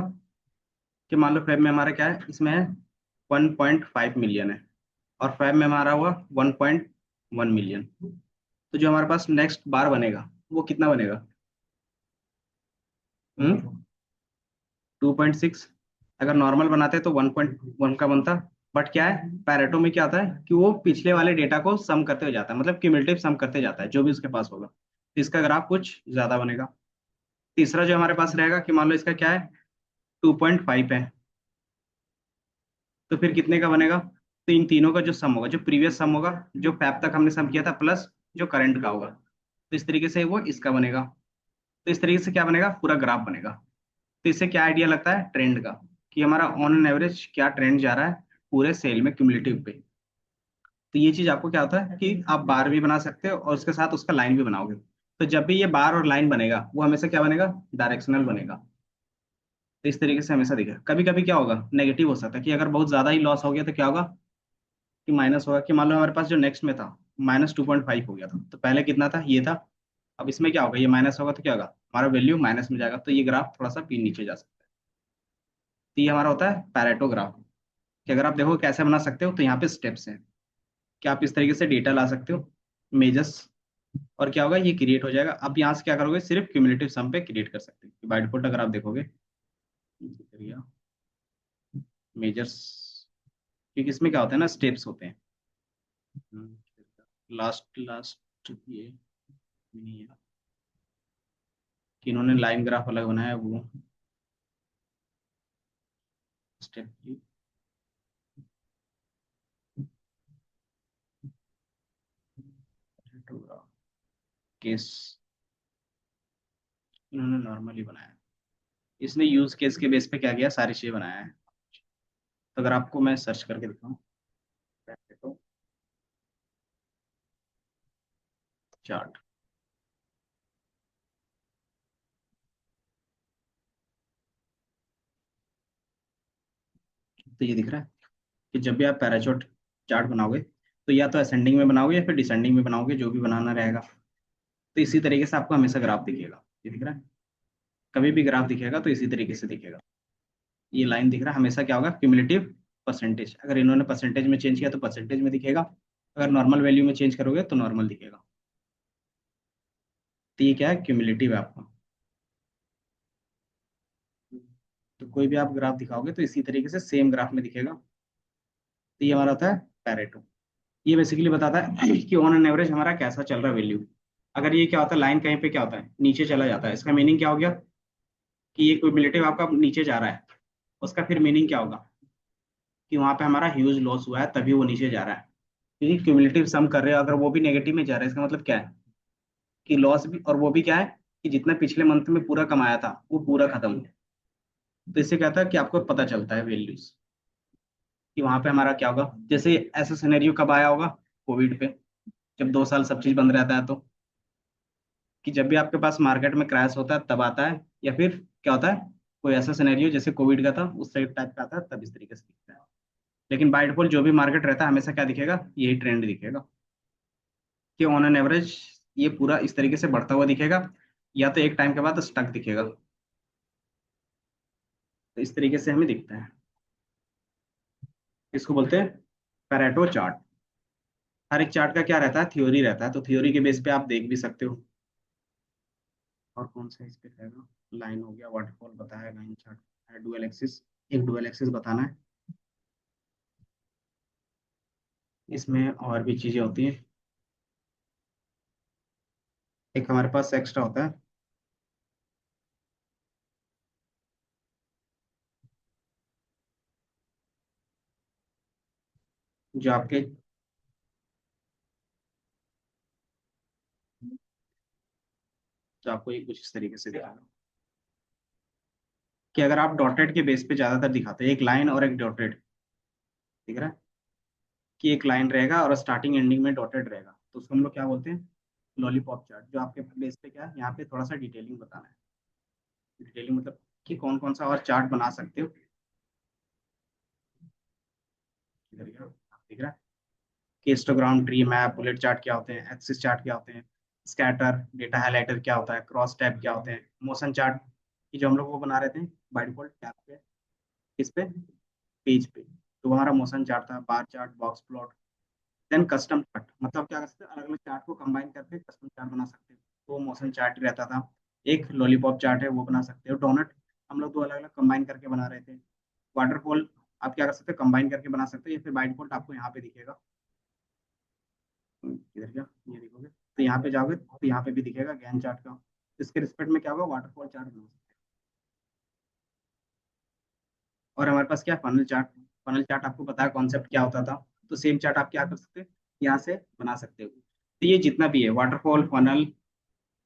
कि मान लो फैब में हमारा क्या है, इसमें है 1.5 मिलियन है, और फैब में हमारा हुआ 1.1 मिलियन। तो जो हमारे पास नेक्स्ट बार बनेगा वो कितना बनेगा, 2.6। अगर नॉर्मल बनाते तो 1.1 का बनता। बट क्या है, पैरेटो में क्या होता है कि वो पिछले वाले डेटा को सम करते हुए जाता है, मतलब क्यूमुलेटिव सम करते जाता है जो भी उसके पास होगा, तो इसका ग्राफ कुछ ज्यादा बनेगा। तीसरा जो हमारे पास रहेगा कि मान लो इसका क्या है, 2.5 है, तो फिर कितने का बनेगा, तो इन तीनों का जो सम होगा, जो प्रीवियस सम होगा, जो फैब तक हमने सम किया था, प्लस जो करंट का होगा, तो इस तरीके से वो इसका बनेगा। तो इस तरीके से क्या बनेगा, पूरा ग्राफ बनेगा। तो इससे क्या आइडिया लगता है ट्रेंड का, कि हमारा ऑन एन एवरेज क्या ट्रेंड जा रहा है पूरे सेल में क्यूमुलेटिव पे। तो ये चीज आपको क्या होता है कि आप बार भी बना सकते हो और उसके साथ उसका लाइन भी बनाओगे। तो जब भी ये बार और लाइन बनेगा वो हमेशा क्या बनेगा, डायरेक्शनल बनेगा। तो इस तरीके से हमेशा दिखेगा। कभी कभी क्या होगा, नेगेटिव हो सकता है कि अगर बहुत ज्यादा ही लॉस हो गया तो क्या होगा, कि माइनस होगा। कि मान लो हमारे पास जो नेक्स्ट में था -2.5 हो गया था, तो पहले कितना था, ये था। अब इसमें क्या होगा, ये माइनस होगा तो क्या होगा, हमारा वैल्यू माइनस में जाएगा, तो ये ग्राफ थोड़ा सा पी नीचे जा सकता है। तो ये हमारा होता है पैरेटो ग्राफ। कि अगर आप देखो कैसे बना सकते हो, तो यहाँ पे स्टेप्स हैं कि आप इस तरीके से डेटा ला सकते हो, मेजर्स, और क्या होगा, ये क्रिएट हो जाएगा। आप यहाँ से क्या करोगे, सिर्फ क्यूमुलेटिव सम पे क्रिएट कर सकते हो। बाय डिफॉल्ट अगर आप देखोगे मेजर्स, क्योंकि इसमें क्या होता है ना, स्टेप्स होते हैं। लास्ट लास्ट ये नहीं है कि इन्होंने लाइन ग्राफ अलग बनाया है, वो स्टेप केस इन्होंने नॉर्मली बनाया है। इसने यूज केस के बेस पे क्या किया, सारी चीजें बनाया है। तो अगर आपको मैं सर्च करके दिखाऊं, तो चार्ट, तो ये दिख रहा है कि जब भी आप पैराशूट चार्ट बनाओगे तो या तो असेंडिंग में बनाओगे या फिर डिसेंडिंग में बनाओगे, जो भी बनाना रहेगा। तो इसी तरीके से आपको हमेशा ग्राफ दिखेगा। ये दिख रहा है, कभी भी ग्राफ दिखेगा तो इसी तरीके से दिखेगा। ये लाइन दिख रहा है, हमेशा क्या होगा, क्यूमुलेटिव परसेंटेज। अगर इन्होंने परसेंटेज में चेंज किया तो परसेंटेज में दिखेगा, अगर नॉर्मल वैल्यू में चेंज करोगे तो नॉर्मल दिखेगा। तो ये क्या है, क्यूमुलेटिव है आपका। तो कोई भी आप ग्राफ दिखाओगे तो इसी तरीके से सेम ग्राफ में दिखेगा। तो ये हमारा होता है पैरेटो। ये बेसिकली बताता है कि ऑन एन एवरेज हमारा कैसा चल रहा है वैल्यू। अगर ये क्या होता है, लाइन कहीं पे क्या होता है, नीचे चला जाता है, इसका मीनिंग क्या हो गया कि ये क्यूमुलेटिव आपका नीचे जा रहा है। उसका फिर मीनिंग क्या होगा कि वहां पे हमारा ह्यूज लॉस हुआ है, तभी वो नीचे जा रहा है। क्योंकि क्यूमुलेटिव सम कर रहे हो, अगर वो भी नेगेटिव में जा रहा है, इसका मतलब क्या है कि लॉस भी, और वो भी क्या है कि जितना पिछले मंथ में पूरा कमाया था वो पूरा खत्म हो। तो इससे क्या था कि आपको पता चलता है वैल्यूज कि वहां पे हमारा क्या होगा। जैसे ऐसा सिनेरियो कब आया होगा, कोविड पे, जब 2 साल सब चीज बंद रहता है, तो कि जब भी आपके पास मार्केट में क्रैश होता है तब आता है, या फिर क्या होता है, कोई ऐसा सिनेरियो जैसे कोविड का था उस टाइप टाइप का आता है, तब इस तरीके से दिखता है। लेकिन बाय डिफॉल्ट जो भी मार्केट रहता है हमेशा क्या दिखेगा, यही ट्रेंड दिखेगा कि ऑन एन एवरेज ये पूरा इस तरीके से बढ़ता हुआ दिखेगा, या तो एक टाइम के बाद स्टक दिखेगा। तो इस तरीके से हमें दिखता है। इसको बोलते हैं पैरेटो चार्ट। हर एक चार्ट का क्या रहता है, थ्योरी रहता है, तो थ्योरी के बेस पे आप देख भी सकते हो। और कौन सा इस पे रहेगा, लाइन हो गया, वाटरफॉल बताया, लाइन चार्ट, डुअल एक्सिस, एक डुअल एक्सिस बताना है। इसमें और भी चीजें होती हैं। एक हमारे पास एक्स्ट्रा होता है, जो आपके, जो आपको ये कुछ इस तरीके से दिखाना कि अगर आप डॉटेड के बेस पे ज्यादातर दिखाते हैं, एक लाइन और एक डॉटेड, दिख रहा है कि एक लाइन रहेगा और स्टार्टिंग एंडिंग में डॉटेड रहेगा, तो उसको हम लोग क्या बोलते हैं, लॉलीपॉप चार्ट। जो आपके बेस पे क्या है, यहाँ पे थोड़ा सा डिटेलिंग बताना है। डिटेलिंग मतलब कि कौन कौन सा और चार्ट बना सकते हो। इधर क्या आप दिख रहा है कि histogram, tree map, bullet chart क्या होते हैं, एक्सिस चार्ट क्या होते हैं, स्कैटर, डेटा हाइलाइटर क्या होता है, क्रॉस टैब क्या होते हैं, मोशन चार्ट की जो हम लोग वो बना रहे थे बाय डिफॉल्ट टैब पे, किस पे, पेज पे, तो वो हमारा मोशन चार्ट था, bar chart, box plot. Then custom chart, मतलब क्या कर सकते हैं, अलग अलग चार्ट को कंबाइन करके कस्टम चार्ट बना सकते हैं। तो वो मोशन चार्ट ही रहता था। एक लॉलीपॉप चार्ट है, वो बना सकते हो। डोनट हम लोग दो अलग अलग कंबाइन करके बना रहे थे। वाटरफॉल आप क्या कर सकते हो, कंबाइन करके बना सकते हो, या फिर बाय डिफॉल्ट आपको यहाँ पे दिखेगा। इधर क्या, ये देखोगे तो यहाँ पे जाओगे तो यहाँ पे भी दिखेगा गैन चार्ट का। इसके रिस्पेक्ट में क्या होगा, वाटरफॉल चार्ट बना सकते हैं। और हमारे पास क्या, फनल चार्ट। फनल चार्ट आपको पता है कॉन्सेप्ट क्या होता था, तो सेम चार्ट आप क्या कर सकते हैं, यहाँ से बना सकते हो। तो ये जितना भी है वाटरफॉल, फनल,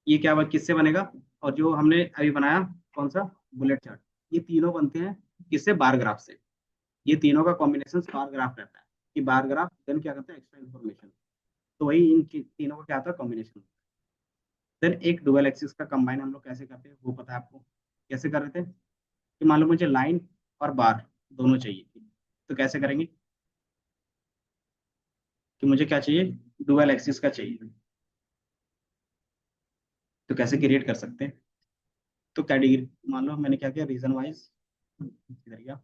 ये क्या किससे बनेगा, और जो हमने अभी बनाया कौन सा, बुलेट चार्ट, ये तीनों बनते हैं किससे, बार ग्राफ से। ये तीनों का कॉम्बिनेशन बार ग्राफ रहता है, कि बार ग्राफ देन क्या करता है, एक्स्ट्रा इन्फॉर्मेशन। तो वही इन तीनों का क्या होता है, कॉम्बिनेशन। देन एक डुअल एक्सिस का कंबाइन हम लोग कैसे करते हैं वो पता है आपको, कैसे कर रहे थे कि मान लो मुझे लाइन और बार दोनों चाहिए थी, तो कैसे करेंगे कि मुझे क्या चाहिए, डुअल एक्सिस का चाहिए, तो कैसे क्रिएट कर सकते हैं। तो कैटेगरी मान लो मैंने क्या किया, रीजन वाइज, इधर गया,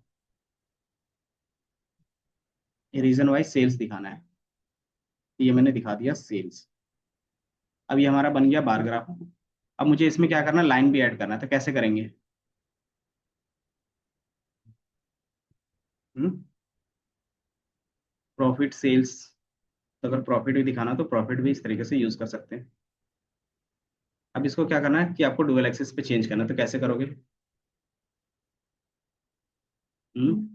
ये रीजन वाइज सेल्स दिखाना है, ये मैंने दिखा दिया सेल्स। अब ये हमारा बन गया बार ग्राफ। अब मुझे इसमें क्या करना है, लाइन भी ऐड करना है, तो कैसे करेंगे। प्रॉफिट सेल्स, तो अगर प्रॉफिट भी दिखाना तो प्रॉफिट भी इस तरीके से यूज कर सकते हैं। अब इसको क्या करना है कि आपको डुअल एक्सिस पे चेंज करना है, तो कैसे करोगे। हम्म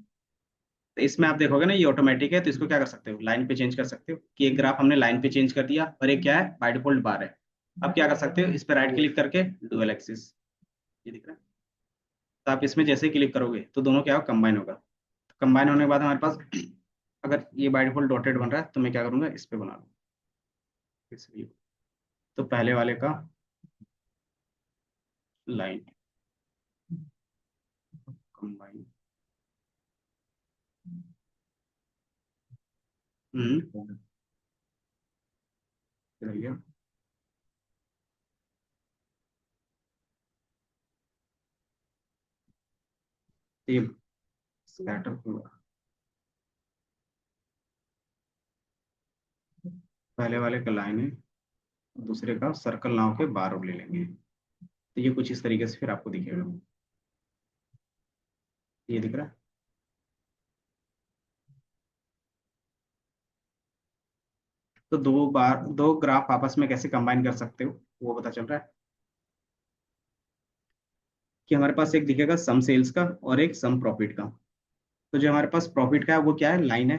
तो इसमें आप देखोगे ना, ये ऑटोमेटिक है, तो इसको क्या कर सकते हो, लाइन पे चेंज कर सकते हो, कि एक ग्राफ हमने लाइन पे चेंज कर दिया और एक क्या है, बाय डिफॉल्ट बार है। अब क्या कर सकते हो, इस पे राइट क्लिक करके डुअल एक्सिस, ये दिख रहा है। तो आप इसमें जैसे ही क्लिक करोगे तो दोनों क्या कंबाइन होगा। तो कंबाइन होने के बाद हमारे पास अगर ये बाय डिफॉल्ट डॉटेड बन रहा है तो मैं क्या करूंगा, इस पे बना लूँ इस व्यू। तो पहले वाले का लाइन कंबाइन। हम्म, रह गया। तो ये स्कैटर पूरा पहले वाले का लाइन है, दूसरे का सर्कल ना होके बार ले लेंगे। तो ये कुछ इस तरीके से फिर आपको दिखेगा, ये दिख रहा है। तो दो ग्राफ आपस में कैसे कंबाइन कर सकते हो वो पता चल रहा है कि हमारे पास एक दिखेगा सम सेल्स का और एक सम प्रॉफिट का। तो जो हमारे पास प्रॉफिट का है वो क्या है, लाइन है।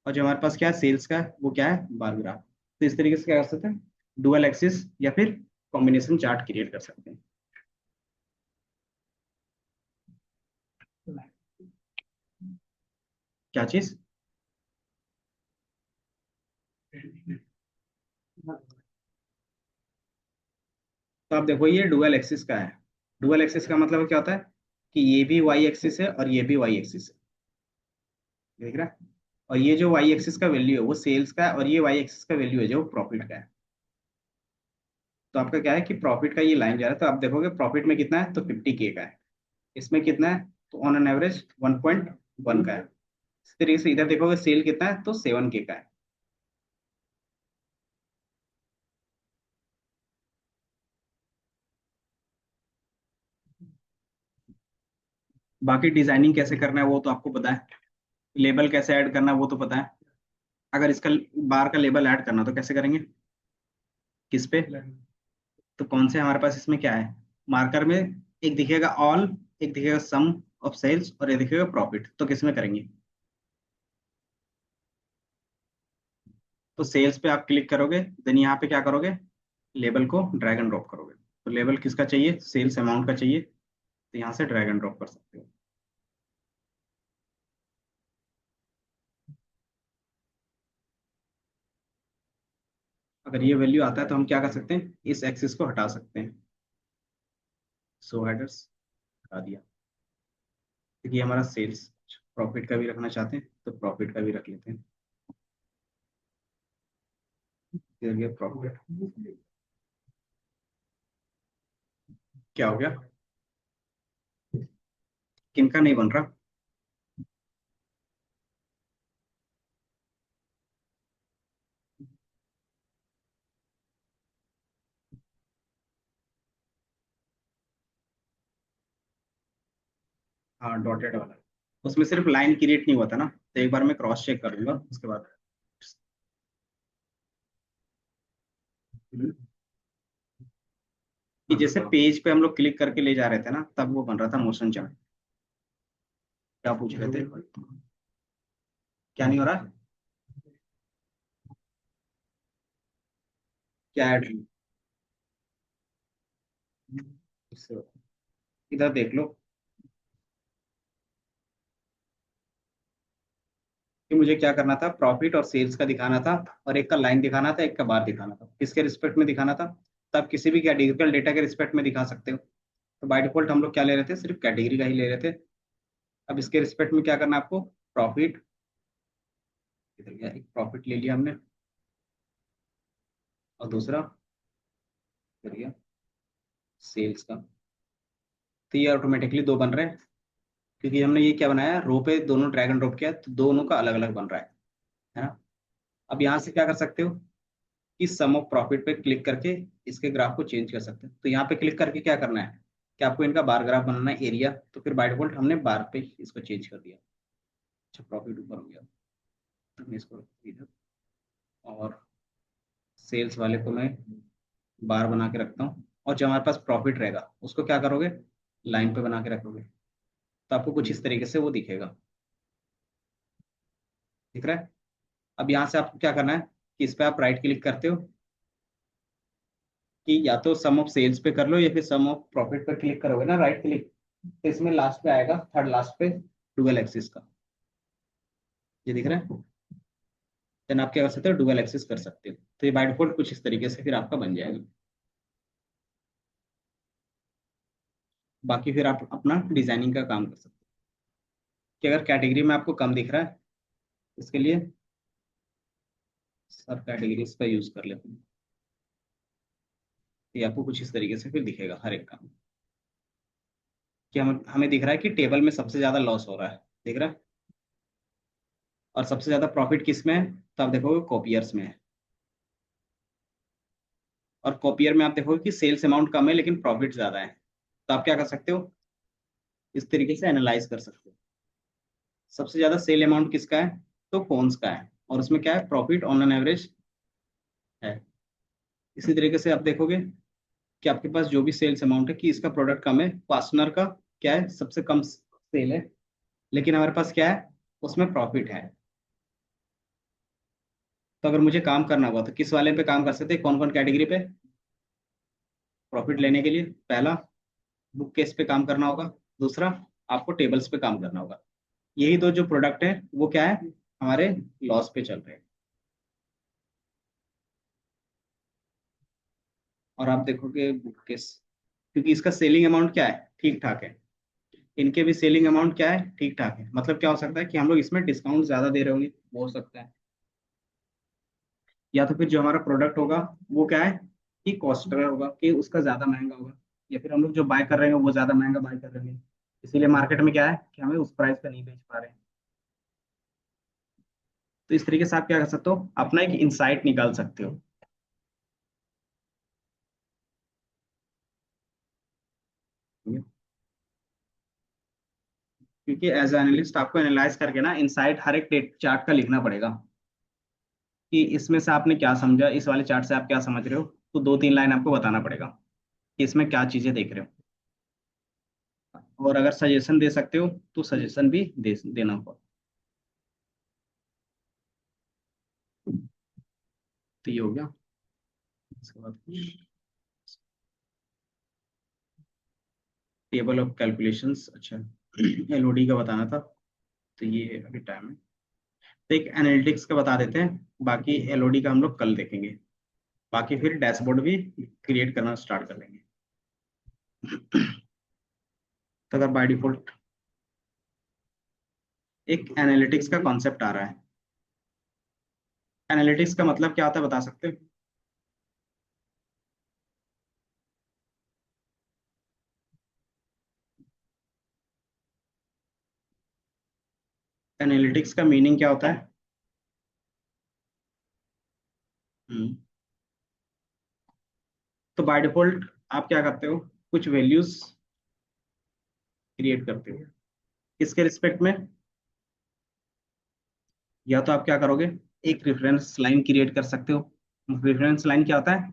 और जो हमारे पास क्या है, सेल्स का है, वो क्या है, बार ग्राफ। तो इस तरीके से क्या कर सकते हैं, डुअल एक्सिस या फिर कॉम्बिनेशन चार्ट क्रिएट कर सकते हैं। क्या चीज। तो आप देखो ये डुअल एक्सिस का है। डुअल एक्सिस का मतलब क्या होता है कि ये भी वाई एक्सिस है और ये भी वाई एक्सिस है, देख रहा है। और ये जो वाई एक्सिस का वैल्यू है वो सेल्स का है, और ये वाई एक्सिस का वैल्यू है जो प्रॉफिट का है। तो आपका क्या है कि प्रॉफिट का ये लाइन जा रहा है, तो आप देखोगे प्रॉफिट में कितना है, तो 50K का है। इसमें कितना है, तो ऑन एन एवरेज 1.1 का है। इस तरीके से इधर देखोगे सेल कितना है, तो 7K का है। बाकी डिजाइनिंग कैसे करना है वो तो आपको पता है, लेबल कैसे ऐड करना है वो तो पता है। अगर इसका बार का लेबल ऐड करना तो कैसे करेंगे, किस पे। तो कौन से हमारे पास इसमें क्या है, मार्कर में एक दिखेगा ऑल, एक दिखेगा सम ऑफ सेल्स, और एक दिखेगा प्रॉफिट। तो किस में करेंगे, तो सेल्स पे आप क्लिक करोगे, देन यहाँ पे क्या करोगे, लेबल को ड्रैग एंड ड्रॉप करोगे। तो लेबल किसका चाहिए, सेल्स अमाउंट का चाहिए, तो यहाँ से ड्रैग एंड ड्रॉप कर सकते हो। अगर ये वैल्यू आता है तो हम क्या कर सकते हैं, इस एक्सिस को हटा सकते हैं। सो हेडर्स हटा दिया, क्योंकि हमारा सेल्स प्रॉफिट का भी रखना चाहते हैं तो प्रॉफिट का भी रख लेते हैं। फिर प्रॉफिट क्या हो गया, किनका नहीं बन रहा। हाँ डॉटेड वाला, उसमें सिर्फ लाइन क्रिएट नहीं हुआ था ना, तो एक बार मैं क्रॉस चेक कर लूंगा उसके बाद। कि जैसे पेज पे हम लोग क्लिक करके ले जा रहे थे ना, तब वो बन रहा था मोशन चार्ट। क्या पूछ रहे थे, क्या नहीं हो रहा, क्या ऐड, इधर देख लो कि मुझे क्या करना था, प्रॉफिट और सेल्स का दिखाना था, और एक का लाइन दिखाना था, एक का बार दिखाना था, किसके रिस्पेक्ट में दिखाना था। तब किसी भी कैटेगरिकल डेटा के रिस्पेक्ट में दिखा सकते हो। तो बाय डिफॉल्ट हम लोग क्या ले रहे थे, सिर्फ कैटेगरी का ही ले रहे थे। अब इसके रिस्पेक्ट में क्या करना है आपको, प्रॉफिट, इधर गया एक प्रॉफिट ले लिया हमने, और दूसरा इधर गया सेल्स का। तो ये ऑटोमेटिकली दो बन रहे हैं, क्योंकि हमने ये क्या बनाया, रो पे दोनों ड्रैग एंड ड्रॉप किया, तो दोनों का अलग अलग बन रहा है ना। अब यहाँ से क्या कर सकते हो कि सम ऑफ प्रॉफिट पे क्लिक करके इसके ग्राफ को चेंज कर सकते हैं। तो यहाँ पे क्लिक करके क्या करना है कि आपको इनका बार ग्राफ बनाना है, एरिया। तो फिर बाय डिफॉल्ट हमने बार पे इसको चेंज कर दिया। अच्छा प्रॉफिट ऊपर हो गया, तो मैं इसको इधर, और सेल्स वाले को मैं बार बना के रखता हूँ, और जब हमारे पास प्रॉफिट रहेगा उसको क्या करोगे, लाइन पे बना के रखोगे। तो आपको कुछ इस तरीके से वो दिखेगा, दिख रहा है। अब यहाँ से आपको क्या करना है कि इस पे आप राइट क्लिक करते हो, कि या तो सम ऑफ सेल्स पे कर लो या फिर सम ऑफ प्रॉफिट पर क्लिक करोगे ना, राइट क्लिक, तो इसमें लास्ट पे आएगा, थर्ड लास्ट पे, डुअल एक्सिस का, ये दिख रहा है। देन आप क्या कर सकते हो, डुअल एक्सिस कर सकते हो। तो ये बाय डिफॉल्ट कुछ इस तरीके से फिर आपका बन जाएगा। बाकी फिर आप अपना डिजाइनिंग का काम कर सकते हो। कि अगर कैटेगरी में आपको कम दिख रहा है, इसके लिए सब कैटेगरीज का यूज कर लेते हैं। ये आपको कुछ इस तरीके से फिर दिखेगा हर एक काम, कि हमें दिख रहा है कि टेबल में सबसे ज्यादा लॉस हो रहा है, दिख रहा है, और सबसे ज्यादा प्रॉफिट किस में है, तो आप देखोगे कॉपियर्स में है। और कॉपियर में आप देखोगे कि सेल्स अमाउंट कम है लेकिन प्रॉफिट ज्यादा है। तो आप क्या कर सकते हो, इस तरीके से एनालाइज कर सकते हो। सबसे ज्यादा सेल अमाउंट किसका है, तो फोन्स का है, और उसमें क्या है, प्रॉफिट ऑन एन एवरेज है। इसी तरीके से आप देखोगे कि आपके पास जो भी सेल्स अमाउंट है, कि इसका प्रोडक्ट कम है, फास्टनर का क्या है, सबसे कम सेल है, लेकिन हमारे पास क्या है, उसमें प्रॉफिट है। तो अगर मुझे काम करना होगा तो किस वाले पे काम कर सकते हैं, कौन कौन कैटेगरी पे, प्रॉफिट लेने के लिए पहला बुक केस पे काम करना होगा, दूसरा आपको टेबल्स पे काम करना होगा। यही दो जो प्रोडक्ट है वो क्या है, हमारे लॉस पे चल रहे हैं। और आप देखोगे बुक केस, क्योंकि इसका सेलिंग अमाउंट क्या है, ठीक ठाक है, इनके भी सेलिंग अमाउंट क्या है, ठीक ठाक है। मतलब क्या हो सकता है कि हम लोग इसमें डिस्काउंट ज्यादा दे रहे होंगे, वो हो सकता है। या तो फिर जो हमारा प्रोडक्ट होगा वो क्या है, कि कॉस्टर होगा, कि उसका ज्यादा महंगा होगा, या फिर हम लोग जो बाय कर रहे हैं वो ज्यादा महंगा बाय कर रहे हैं, इसीलिए मार्केट में क्या है कि हमें उस प्राइस पे नहीं बेच पा रहे हैं। तो इस तरीके से आप क्या कर सकते हो, अपना एक इंसाइट निकाल सकते हो। क्योंकि एज एनालिस्ट आपको एनालाइज करके ना इनसाइट हर एक चार्ट का लिखना पड़ेगा, कि इसमें से आपने क्या समझा, इस वाले चार्ट से आप क्या समझ रहे हो। तो दो तीन लाइन आपको बताना पड़ेगा कि इसमें क्या चीजें देख रहे हो, और अगर सजेशन दे सकते हो तो सजेशन भी देना होगा। तो ये हो गया। इसके बाद टेबल ऑफ कैलकुलेशंस, अच्छा एलओडी का बताना था, तो ये अभी टाइम है। तो एक एनालिटिक्स का बता देते हैं, बाकी एलओडी का हम लोग कल देखेंगे। बाकी फिर डैशबोर्ड भी क्रिएट करना स्टार्ट कर लेंगे। तो अगर बाय डिफॉल्ट एक एनालिटिक्स का कॉन्सेप्ट आ रहा है, एनालिटिक्स का मतलब क्या होता है बता सकते हो। एनालिटिक्स का मीनिंग क्या होता है। हम्म, तो बाय डिफॉल्ट आप क्या करते हो, कुछ वैल्यूज क्रिएट करते हो, किसके रिस्पेक्ट में, या तो आप क्या करोगे, एक रेफरेंस लाइन क्रिएट कर सकते हो। रेफरेंस लाइन क्या होता है,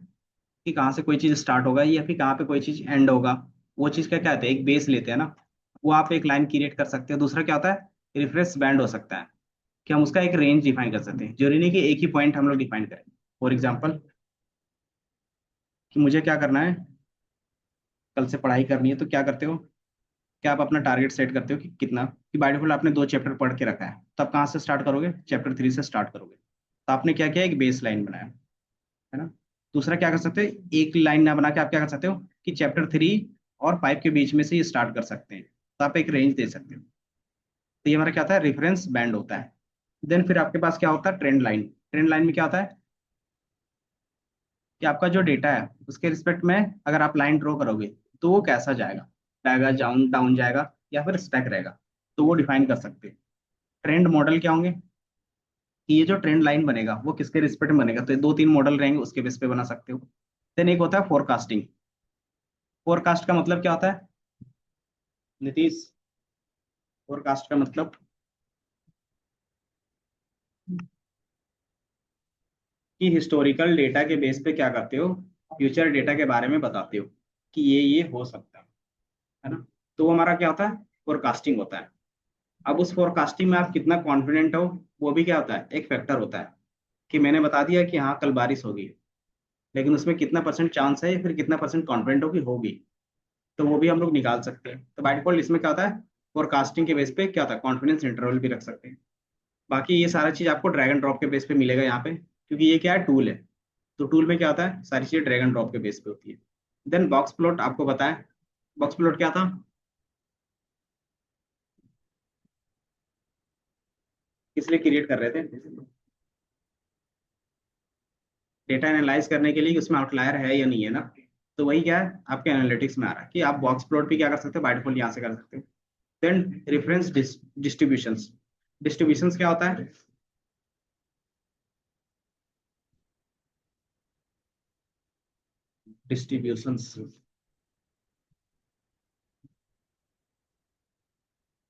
कि कहाँ से कोई चीज स्टार्ट होगा या फिर कहाँ पे कोई चीज एंड होगा, वो चीज क्या कहते हैं, एक बेस लेते हैं ना, वो आप एक लाइन क्रिएट कर सकते हो। दूसरा क्या होता है, रेफरेंस बैंड हो सकता है, कि हम उसका एक रेंज डिफाइन कर सकते हैं, जरूरी नहीं कि एक ही पॉइंट हम लोग डिफाइन करें। फॉर एग्जाम्पल, कि मुझे क्या करना है, कल से पढ़ाई करनी है, तो क्या करते हो, क्या आप अपना टारगेट सेट करते हो कि कितना, कि बाय डिफॉल्ट आपने 2 चैप्टर पढ़ के रखा है, तो आप कहाँ से स्टार्ट करोगे, चैप्टर 3 से स्टार्ट करोगे। तो आपने क्या किया, एक बेस लाइन बनाया, है ना। दूसरा क्या कर सकते हो, एक लाइन ना बना के आप क्या कर सकते हो, कि चैप्टर 3 और 5 के बीच में से ये स्टार्ट कर सकते हैं, तो आप एक रेंज दे सकते हो। तो ये हमारा क्या होता है, रेफरेंस बैंड होता है। देन फिर आपके पास क्या होता है, ट्रेंड लाइन। ट्रेंड लाइन में क्या होता है, कि आपका जो डेटा है उसके रिस्पेक्ट में अगर आप लाइन ड्रॉ करोगे तो वो कैसा जाएगा, जाएगा डाउन डाउन जाएगा या फिर स्टैक रहेगा, तो वो डिफाइन कर सकते हैं। ट्रेंड मॉडल क्या होंगे, कि ये जो ट्रेंड लाइन बनेगा वो किसके रिस्पेक्ट में बनेगा, तो ये दो तीन मॉडल रहेंगे, उसके बेस पे बना सकते हो। देन एक होता है फोरकास्टिंग। फोरकास्ट का मतलब क्या होता है, नीतीश, फोरकास्ट का मतलब, कि हिस्टोरिकल डेटा के बेस पे क्या करते हो, फ्यूचर डेटा के बारे में बताते हो, कि ये हो सकता है ना। तो वो हमारा क्या होता है, फोरकास्टिंग होता है। अब उस फोरकास्टिंग में आप कितना कॉन्फिडेंट हो, वो भी क्या होता है, एक फैक्टर होता है। कि मैंने बता दिया कि हाँ कल बारिश होगी, लेकिन उसमें कितना परसेंट चांस है या फिर कितना परसेंट कॉन्फिडेंट हो कि होगी, तो वो भी हम लोग निकाल सकते हैं। तो बाय डिफॉल्ट इसमें क्या होता है, फोरकास्टिंग के बेस पे क्या होता है, कॉन्फिडेंस इंटरवल भी रख सकते हैं। बाकी ये सारा चीज आपको ड्रैग एंड ड्रॉप के बेस पे मिलेगा यहाँ पे, क्योंकि ये क्या है, टूल है। तो टूल में क्या होता है, सारी चीजें ड्रैग एंड ड्रॉप के बेस पे होती है। देन बॉक्स प्लॉट आपको बताया। बॉक्स प्लॉट क्या था, किस लिए क्रिएट कर रहे थे, डेटा एनालाइज करने के लिए कि उसमें आउटलायर है या नहीं है ना। तो वही क्या है, आपके एनालिटिक्स में आ रहा है कि आप बॉक्स प्लॉट भी क्या कर सकते हो, बाय डिफॉल्ट यहाँ से कर सकते हो। Then reference distributions. डिस्ट्रीब्यूशंस क्या होता है, डिस्ट्रीब्यूशंस,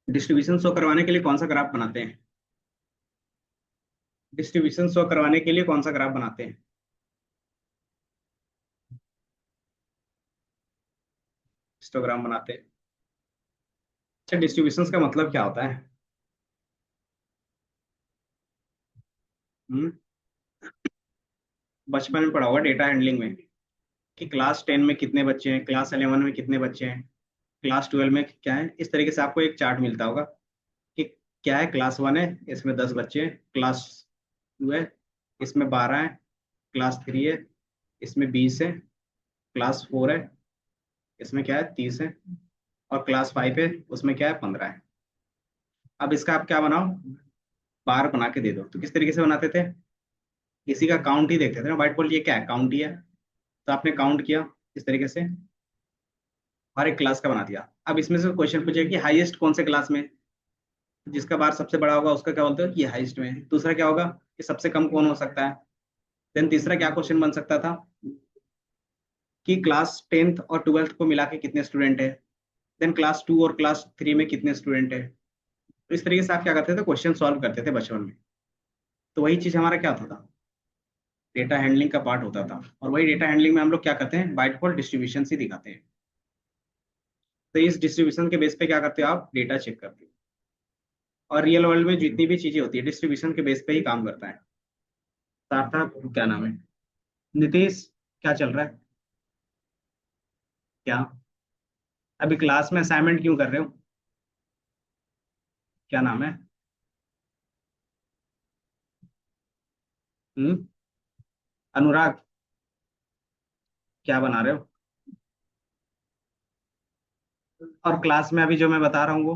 डिस्ट्रीब्यूशन शो करवाने के लिए कौन सा ग्राफ बनाते हैं, डिस्ट्रीब्यूशन शो करवाने के लिए कौन सा ग्राफ बनाते हैं, हिस्टोग्राम बनाते हैं। अच्छा, डिस्ट्रीब्यूशंस का मतलब क्या होता है, हम्म, बचपन में पढ़ा होगा डेटा हैंडलिंग में, कि क्लास 10 में कितने बच्चे हैं, क्लास 11 में कितने बच्चे हैं, क्लास 12 में क्या है, इस तरीके से आपको एक चार्ट मिलता होगा कि क्या है, क्लास 1 है इसमें 10 बच्चे हैं, क्लास 2 है इसमें 12 है, क्लास 3 है इसमें 20 है, क्लास 4 है इसमें क्या है, 30 है, और क्लास 5 है उसमें क्या है, 15 है। अब इसका आप क्या बनाओ, बार बना के दे दो। तो किस तरीके से बनाते थे, इसी का काउंट ही देखते थे ना, व्हाइट बोर्ड ये क्या है, काउंट ही है। तो आपने काउंट किया इस तरीके से, हर एक क्लास का बना दिया। अब इसमें से क्वेश्चन पूछे कि हाईएस्ट कौन से क्लास में, जिसका बार सबसे बड़ा होगा उसका क्या बोलते हो, ये हाईएस्ट में है। दूसरा क्या होगा, कि सबसे कम कौन हो सकता है। देन तीसरा क्या क्वेश्चन बन सकता था, कि क्लास 10th और 12th को मिला के कितने स्टूडेंट है। देन क्लास 2 और क्लास 3 में कितने स्टूडेंट है। तो इस तरीके से आप क्या करते थे, क्वेश्चन सॉल्व करते थे बचपन में। तो वही चीज हमारा क्या होता था, डेटा हैंडलिंग का पार्ट होता था। और वही डेटा हैंडलिंग में हम लोग क्या करते हैं, बाय डिफॉल्ट डिस्ट्रीब्यूशन ही दिखाते हैं। तो इस डिस्ट्रीब्यूशन के बेस पे क्या करते हो, आप डेटा चेक करते हो। और रियल वर्ल्ड में जितनी भी चीजें होती है डिस्ट्रीब्यूशन के बेस पे ही काम करता है। सार्थक, क्या नाम है, नीतीश, क्या चल रहा है, क्या अभी क्लास में असाइनमेंट क्यों कर रहे हो, क्या नाम है, हम्म, अनुराग, क्या बना रहे हो। और क्लास में अभी जो मैं बता रहा हूँ वो,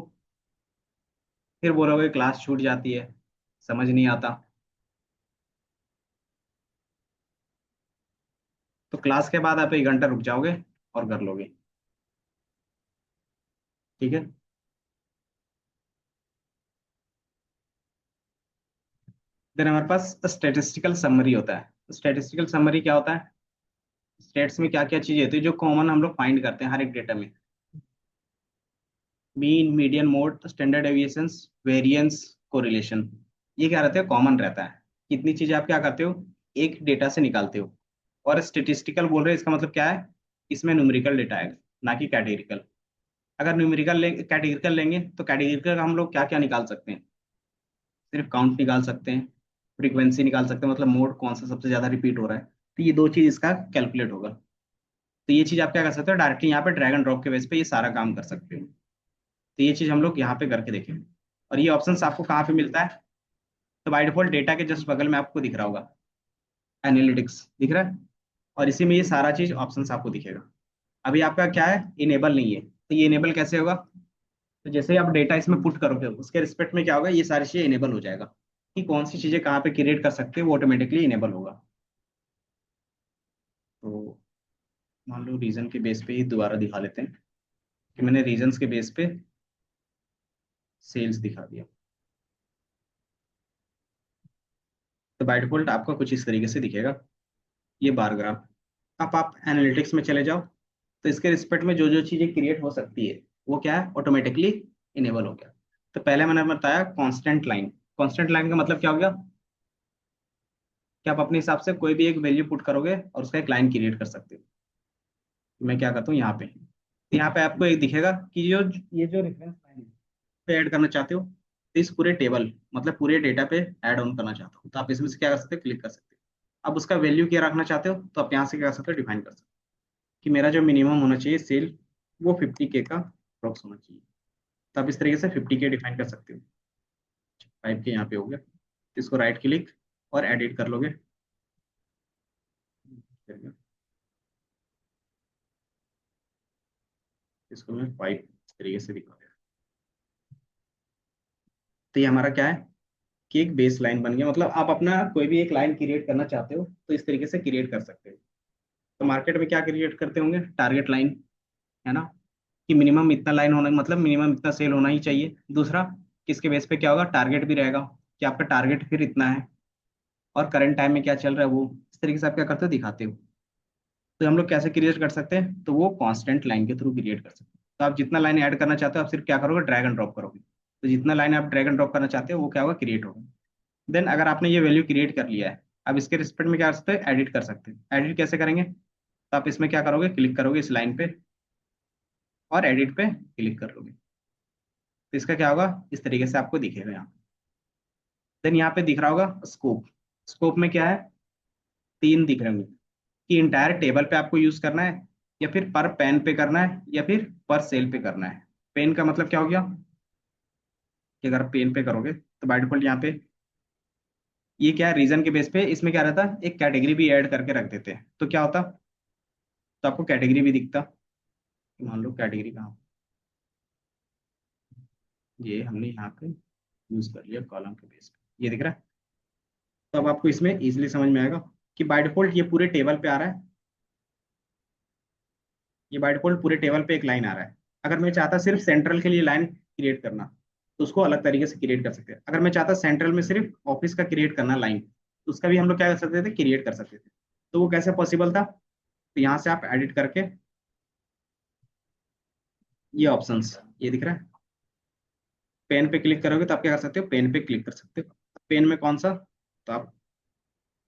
फिर बोलोगे क्लास छूट जाती है, समझ नहीं आता। तो क्लास के बाद आप 1 घंटा रुक जाओगे और कर लोगे, ठीक है। देन हमारे पास स्टेटिस्टिकल समरी होता है। स्टेटिस्टिकल समरी क्या होता है, स्टेट्स में क्या क्या चीजें होती है जो कॉमन हम लोग फाइंड करते हैं हर एक डेटा में। Mean, median, mode, standard deviations, variance, correlation, ये क्या रहता है, कॉमन रहता है। कितनी चीजें आप क्या करते हो, एक डेटा से निकालते हो। और स्टेटिस्टिकल बोल रहे हैं, इसका मतलब क्या है, इसमें न्यूमेरिकल डेटा आएगा, ना कि कैटेगरिकल। अगर न्यूमेरिकल कैटेगरिकल लेंगे तो कैटेगरिकल हम लोग क्या क्या निकाल सकते हैं, सिर्फ काउंट निकाल सकते हैं, फ्रीक्वेंसी निकाल सकते हैं, मतलब मोड कौन सा सबसे ज्यादा रिपीट हो रहा है। तो ये दो चीज इसका कैलकुलेट होगा। तो ये चीज आप क्या कर सकते हो, डायरेक्टली यहाँ पे ड्रैग एंड ड्रॉप के बेस पे ये सारा काम कर सकते हो। तो ये चीज हम लोग यहाँ पे करके देखेंगे। और ये ऑप्शन आपको कहाँ पे मिलता है, तो बाय डिफॉल्ट डेटा के जस्ट बगल में आपको दिख रहा होगा, एनालिटिक्स दिख रहा है। और इसी में ये सारा चीज ऑप्शन आपको दिखेगा। अभी आपका क्या है, इनेबल नहीं है, तो ये इनेबल कैसे होगा, तो जैसे ही आप डेटा इसमें पुट करोगे उसके रिस्पेक्ट में क्या होगा, ये सारी चीजें इनेबल हो जाएगा, कि कौन सी चीजें कहाँ पे क्रिएट कर सकते हैं, वो ऑटोमेटिकली इनेबल होगा। तो मान लो रीजन के बेस पे ही दोबारा दिखा लेते हैं, कि मैंने रीजन्स के बेस पे सेल्स दिखा दिया। तो बाय डिफॉल्ट आपका कुछ इस तरीके से दिखेगा, ये बार ग्राफ। अब आप एनालिटिक्स में चले जाओ, तो इसके रिस्पेक्ट में जो जो चीजें क्रिएट हो सकती है वो क्या है, ऑटोमेटिकली इनेबल हो गया। तो पहले मैंने बताया कांस्टेंट लाइन। कांस्टेंट लाइन का मतलब क्या हो गया, कि आप अपने हिसाब से कोई भी एक वैल्यू पुट करोगे और उसका एक लाइन क्रिएट कर सकते हो। तो मैं क्या करता हूँ यहाँ पे, तो यहाँ पे आपको एक दिखेगा कि जो ये जो रेफरेंस लाइन पे ऐड करना चाहते हो, तो इस पूरे टेबल मतलब पूरे डेटा पे ऐड ऑन करना चाहते हो, तो आप इसमें से क्या कर सकते हो, क्लिक कर सकते हो। अब उसका वैल्यू क्या रखना चाहते हो तो आप यहाँ से क्या कर सकते हो, डिफाइन कर सकते हो कि मेरा जो मिनिमम होना चाहिए सेल वो 50K का अप्रोक्स होना चाहिए। तो आप इस तरीके से 50K डिफाइन कर सकते हो। 5K यहाँ पे हो गया, तो इसको राइट क्लिक और एडिट कर लोगे। इसको मैं 5 इस तरीके से दिखा दिया। तो ये हमारा क्या है कि एक बेस लाइन बन गया, मतलब आप अपना कोई भी एक लाइन क्रिएट करना चाहते हो तो इस तरीके से क्रिएट कर सकते हो। तो मार्केट में क्या क्रिएट करते होंगे, टारगेट लाइन, है ना, कि मिनिमम इतना लाइन होना, मतलब मिनिमम इतना सेल होना ही चाहिए। दूसरा, किसके बेस पे क्या होगा, टारगेट भी रहेगा कि आपका टारगेट फिर इतना है और करंट टाइम में क्या चल रहा है वो, इस तरीके से आप क्या करते हो, दिखाते हो। तो हम लोग कैसे क्रिएट कर सकते हैं, तो वो कांस्टेंट लाइन के थ्रू क्रिएट कर सकते हैं। तो आप जितना लाइन ऐड करना चाहते हो आप सिर्फ क्या करोगे, ड्रैग एंड ड्रॉप करोगे। तो जितना लाइन आप ड्रैग एंड ड्रॉप करना चाहते हो वो क्या होगा, क्रिएट होगा। देन अगर आपने ये वैल्यू क्रिएट कर लिया है, अब इसके रिस्पेक्ट में क्या कर सकते हैं, एडिट कर सकते हैं। एडिट कैसे करेंगे, तो आप इसमें क्या करोगे, क्लिक करोगे इस लाइन पे और एडिट पे क्लिक कर लोगे। तो इसका क्या होगा, इस तरीके से आपको दिखेगा यहाँ। देन यहाँ पे दिख रहा होगा स्कोप। स्कोप में क्या है, तीन दिख रहे होंगे कि इंटायर टेबल पे आपको यूज करना है, या फिर पर पेन पे करना है, या फिर पर सेल पे करना है। पेन का मतलब क्या हो गया कि अगर पेन पे करोगे तो बाय डिफॉल्ट यहाँ पे ये क्या है, रीजन के बेस पे इसमें क्या रहता है, एक कैटेगरी भी ऐड करके रख देते हैं। तो क्या होता, तो आपको कैटेगरी भी दिखता। मान लो कैटेगरी कहाँ, ये हमने यहाँ पे यूज कर लिया कॉलम के बेस पे, ये दिख रहा है। तो अब आपको इसमें इजीली समझ में आएगा कि बाय डिफॉल्ट ये पूरे टेबल पे आ रहा है, ये बाय डिफॉल्ट पूरे टेबल पे एक लाइन आ रहा है। अगर मैं चाहता सिर्फ सेंट्रल के लिए लाइन क्रिएट करना तो उसको अलग तरीके से क्रिएट कर सकते हैं। अगर मैं चाहता सेंट्रल में सिर्फ ऑफिस का क्रिएट करना लाइन, तो उसका भी हम लोग क्या कर सकते थे, क्रिएट कर सकते थे। तो वो कैसे पॉसिबल था, तो यहाँ से आप एडिट करके ये ऑप्शंस ये दिख रहा है, पेन पे क्लिक करोगे तो आप क्या कर सकते हो, पेन पे क्लिक कर सकते हो। पेन में कौन सा, तो आप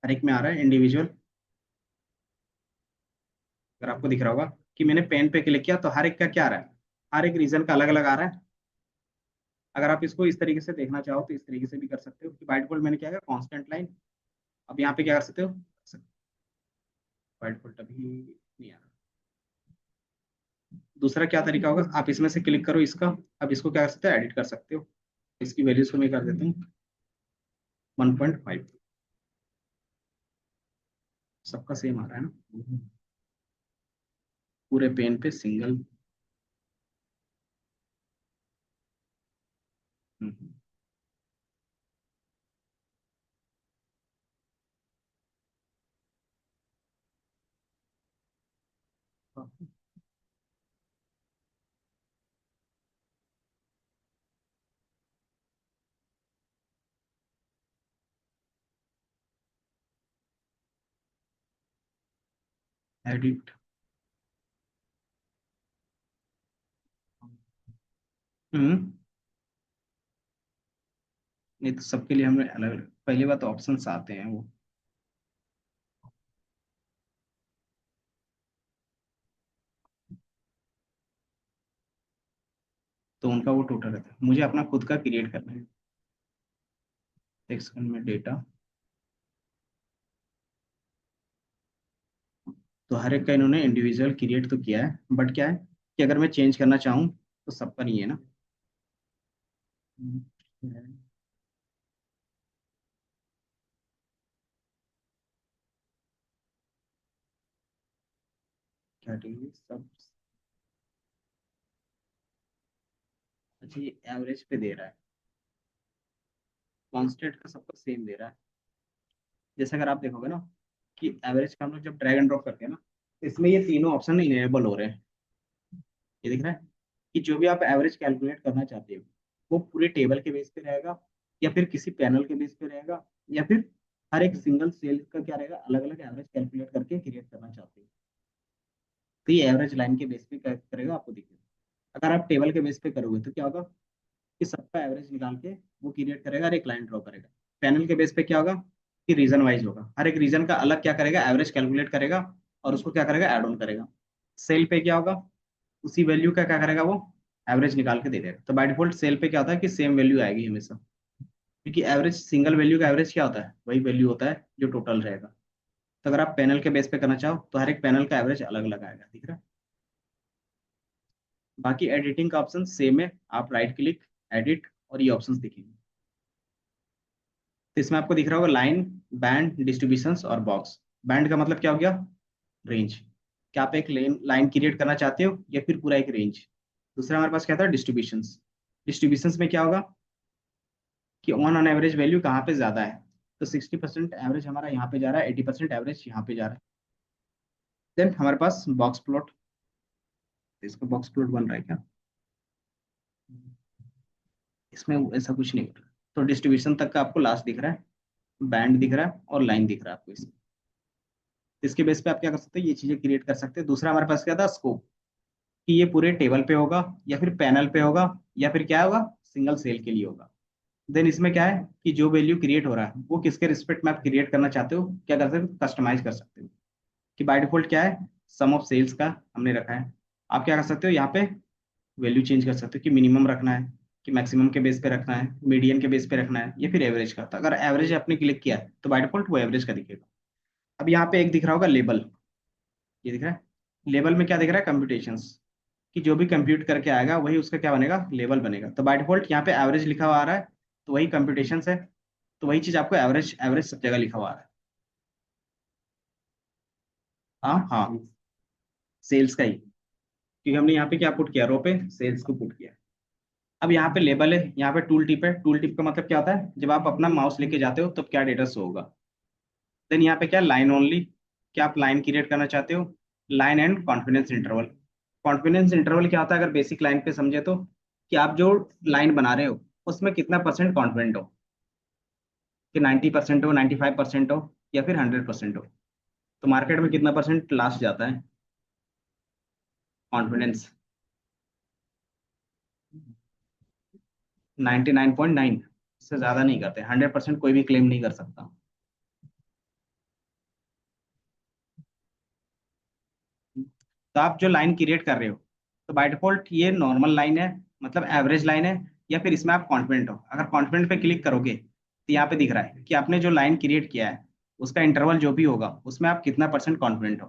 हर एक में आ रहा है इंडिविजुअल। अगर आपको दिख रहा होगा कि मैंने पेन पे क्लिक किया तो हर एक का क्या आ रहा है, हर एक रीजन का अलग अलग आ रहा है। अगर आप इसको इस तरीके से देखना चाहो तो इस तरीके से भी कर सकते हो कि बाय डिफॉल्ट मैंने क्या किया, कांस्टेंट लाइन। अब यहाँ पे क्या कर सकते हो, बाय डिफॉल्ट अभी नहीं आ रहा। दूसरा क्या तरीका होगा, आप इसमें से क्लिक करो इसका, अब इसको क्या कर सकते हो, एडिट कर सकते हो। इसकी वैल्यूज को मैं कर देता हूँ 1.5, सबका सेम आ रहा है ना, पूरे पेन पे सिंगल। एडिट, हम्म, नहीं तो सबके लिए हमने अलग अलग, पहली बात ऑप्शंस आते हैं वो, तो उनका वो टोटल रहता है। मुझे अपना खुद का क्रिएट करना है। एक सेकंड में डेटा, तो हर एक का इन्होंने इंडिविजुअल क्रिएट तो किया है, बट क्या है कि अगर मैं चेंज करना चाहूँ तो सबका नहीं है ना। कैटेगरी सब, अच्छा ये एवरेज पे दे रहा है, कांस्टेंट का सबका सेम दे रहा है। जैसे अगर आप देखोगे ना कि एवरेज का हम लोग जब ड्रैग एंड ड्रॉप करते हैं ना, तो इसमें ये तीनों ऑप्शन इनेबल हो रहे हैं। ये दिख रहा है कि जो भी आप एवरेज कैलकुलेट करना चाहते हो वो पूरे टेबल के बेस पे रहेगा, या फिर किसी पैनल के बेस पे रहेगा, या फिर हर एक सिंगल सेल का क्या रहेगा, अलग अलग एवरेज कैलकुलेट करके क्रिएट करना चाहते हो। तो ये एवरेज लाइन के बेस पे क्या करेगा, आपको दिखेगा। अगर आप टेबल के बेस पे करोगे तो क्या होगा कि सबका एवरेज निकाल के वो क्रिएट करेगा और एक लाइन ड्रॉ करेगा। पैनल के बेस पे क्या होगा कि रीजन वाइज होगा, हर एक रीजन का अलग क्या करेगा, एवरेज कैलकुलेट करेगा और उसको क्या करेगा, ऐड ऑन करेगा। सेल पे क्या होगा, उसी वैल्यू का क्या करेगा वो, एवरेज निकाल के दे देगा। तो बाय डिफॉल्ट सेल पे क्या होता है कि सेम वैल्यू आएगी हमेशा, क्योंकि एवरेज, सिंगल वैल्यू का एवरेज क्या होता है, वही वैल्यू होता है जो टोटल रहेगा। तो अगर आप पैनल के बेस पे करना चाहो तो हर एक पैनल का एवरेज अलग अलग आएगा, दिख रहा है। बाकी एडिटिंग का ऑप्शन सेम है, आप राइट क्लिक, एडिट, और ये ऑप्शंस दिखेंगे। तो इसमें आपको दिख रहा होगा लाइन, बैंड, डिस्ट्रीब्यूशंस और बॉक्स। बैंड का मतलब क्या हो गया, रेंज। क्या आप एक लाइन लाइन क्रिएट करना चाहते हो या फिर पूरा एक रेंज। दूसरा हमारे पास क्या था, डिस्ट्रीब्यूशंस। डिस्ट्रीब्यूशंस में क्या होगा कि ऑन एवरेज वैल्यू कहाँ पे ज्यादा है। तो 60% एवरेज हमारा यहाँ पे जा रहा है, 80% एवरेज यहाँ पे जा रहा है। देन हमारे पास बॉक्स प्लॉट, इसका बॉक्स प्लॉट बन रहा है क्या, इसमें ऐसा कुछ नहीं हो रहा। तो डिस्ट्रीब्यूशन तक का आपको लास्ट दिख रहा है, बैंड दिख रहा है और लाइन दिख रहा है आपको इसमें। इसके बेस पे आप क्या कर सकते हो, ये चीजें क्रिएट कर सकते हैं। दूसरा हमारे पास क्या था, स्कोप, कि ये पूरे टेबल पे होगा या फिर पैनल पे होगा या फिर क्या होगा, सिंगल सेल के लिए होगा। देन इसमें क्या है कि जो वैल्यू क्रिएट हो रहा है वो किसके रिस्पेक्ट में आप क्रिएट करना चाहते हो, क्या कर सकते हो, कस्टमाइज कर सकते हो। कि बाय डिफॉल्ट क्या है, सम ऑफ सेल्स का हमने रखा है। आप क्या कर सकते हो यहाँ पे, वैल्यू चेंज कर सकते हो कि मिनिमम रखना है, कि मैक्सिमम के बेस पे रखना है, मीडियन के बेस पे रखना है, या फिर एवरेज का। तो अगर एवरेज आपने क्लिक किया है तो बाय डिफॉल्ट वो एवरेज का दिखेगा। अब यहाँ पे एक दिख रहा होगा लेबल, ये दिख रहा है। लेवल में क्या दिख रहा है, कंप्यूटेशंस, कि जो भी कंप्यूट करके आएगा वही उसका क्या बनेगा, लेवल बनेगा। तो बाय डिफॉल्ट यहाँ पे एवरेज लिखा हुआ आ रहा है, तो वही कंप्यूटेशंस है। तो वही चीज आपको एवरेज एवरेज सब जगह लिखा हुआ आ रहा है। हाँ हाँ, सेल्स का ही, क्योंकि हमने यहाँ पे क्या पुट किया, रो पे सेल्स को पुट किया। अब यहाँ पे लेबल है, यहाँ पे टूल टिप है। टूल टिप का मतलब क्या होता है, जब आप अपना माउस लेके जाते हो तब क्या डेटा शो होगा। देन यहाँ पे क्या, लाइन ओनली, क्या आप लाइन क्रिएट करना चाहते हो। Line and confidence interval. Confidence interval क्या होता है अगर बेसिक लाइन पे समझे तो, कि आप जो लाइन बना रहे हो उसमें कितना परसेंट कॉन्फिडेंट हो, कि 90% हो, 95% हो, या फिर 100% हो। तो मार्केट में कितना परसेंट लास्ट जाता है कॉन्फिडेंस, 99.9, इससे ज्यादा नहीं करते। 100% कोई भी क्लेम नहीं कर सकता। तो आप जो लाइन क्रिएट कर रहे हो, तो बाय डिफॉल्ट ये नॉर्मल लाइन है, मतलब एवरेज लाइन है, या फिर इसमें आप कॉन्फिडेंट हो। अगर कॉन्फिडेंट पे क्लिक करोगे तो यहाँ पे दिख रहा है कि आपने जो लाइन क्रिएट किया है उसका इंटरवल जो भी होगा उसमें आप कितना परसेंट कॉन्फिडेंट हो।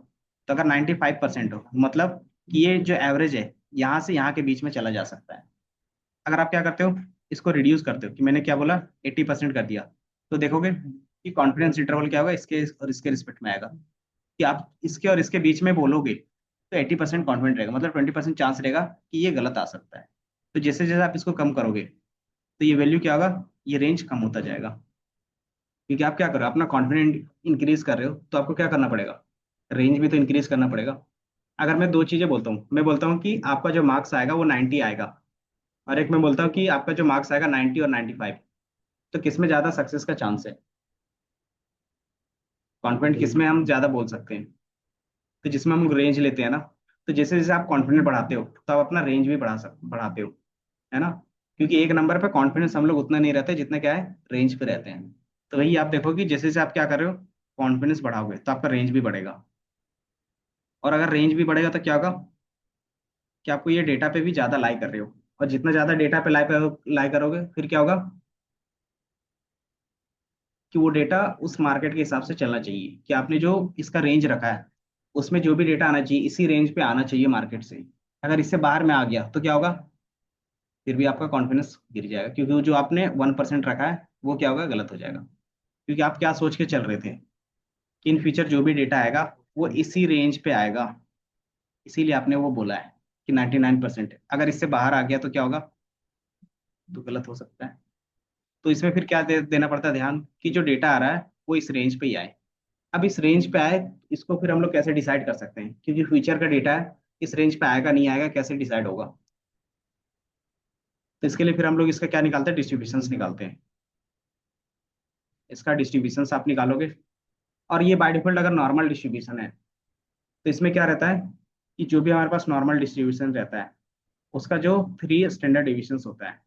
तो अगर 95% हो, मतलब कि ये जो एवरेज है यहाँ से यहाँ के बीच में चला जा सकता है। अगर आप क्या करते हो, इसको रिड्यूस करते हो, कि मैंने क्या बोला, 80% कर दिया, तो देखोगे कि कॉन्फिडेंस इंटरवल क्या होगा, इसके और इसके रिस्पेक्ट में आएगा। कि आप इसके और इसके बीच में बोलोगे तो 80% कॉन्फिडेंट रहेगा, मतलब 20% चांस रहेगा कि ये गलत आ सकता है। तो जैसे जैसे आप इसको कम करोगे तो ये वैल्यू क्या होगा, ये रेंज कम होता जाएगा। क्योंकि आप क्या करो, अपना कॉन्फिडेंट इंक्रीज कर रहे हो तो आपको क्या करना पड़ेगा, रेंज भी तो इंक्रीज करना पड़ेगा। अगर मैं दो चीजें बोलता हूँ, मैं बोलता हूँ कि आपका जो मार्क्स आएगा वो 90 आएगा, और एक मैं बोलता हूँ कि आपका जो मार्क्स आएगा 90 और 95, तो किसमें ज्यादा सक्सेस का चांस है, कॉन्फिडेंट किसमें हम ज्यादा बोल सकते हैं। तो जिसमें हम रेंज लेते हैं ना, तो जैसे जैसे आप कॉन्फिडेंस बढ़ाते हो तो आप अपना रेंज भी बढ़ाते हो, है ना। क्योंकि एक नंबर पे कॉन्फिडेंस हम लोग उतना नहीं रहते जितना क्या है, रेंज पे रहते हैं। तो वही आप देखो कि जैसे जैसे आप क्या कर रहे हो, कॉन्फिडेंस बढ़ाओगे तो आपका रेंज भी बढ़ेगा। और अगर रेंज भी बढ़ेगा तो क्या होगा, कि आपको ये डेटा पे भी ज्यादा लाई कर रहे हो। और जितना ज्यादा डेटा पे लाई करोगे फिर क्या होगा, कि वो डेटा उस मार्केट के हिसाब से चलना चाहिए, कि आपने जो इसका रेंज रखा है उसमें जो भी डेटा आना चाहिए इसी रेंज पे आना चाहिए मार्केट से। अगर इससे बाहर में आ गया तो क्या होगा, फिर भी आपका कॉन्फिडेंस गिर जाएगा, क्योंकि वो जो आपने 1% रखा है वो क्या होगा, गलत हो जाएगा। क्योंकि आप क्या सोच के चल रहे थे कि इन फ्यूचर जो भी डेटा आएगा वो इसी रेंज पे आएगा, इसीलिए आपने वो बोला है कि 99%। अगर इससे बाहर आ गया तो क्या होगा, तो गलत हो सकता है। तो इसमें फिर क्या देना पड़ता है ध्यान, कि जो डेटा आ रहा है वो इस रेंज पे ही आए। अब इस रेंज पे आए, इसको फिर हम लोग कैसे डिसाइड कर सकते हैं, क्योंकि फ्यूचर का डेटा है, इस रेंज पे आएगा नहीं आएगा कैसे डिसाइड होगा। तो इसके लिए फिर हम लोग इसका क्या निकालते हैं, डिस्ट्रीब्यूशंस निकालते हैं। इसका डिस्ट्रीब्यूशंस आप निकालोगे, और ये बाय डिफॉल्ट अगर नॉर्मल डिस्ट्रीब्यूशन है तो इसमें क्या रहता है, कि जो भी हमारे पास नॉर्मल डिस्ट्रीब्यूशन रहता है उसका जो 3 स्टैंडर्ड डिविजन्स होता है,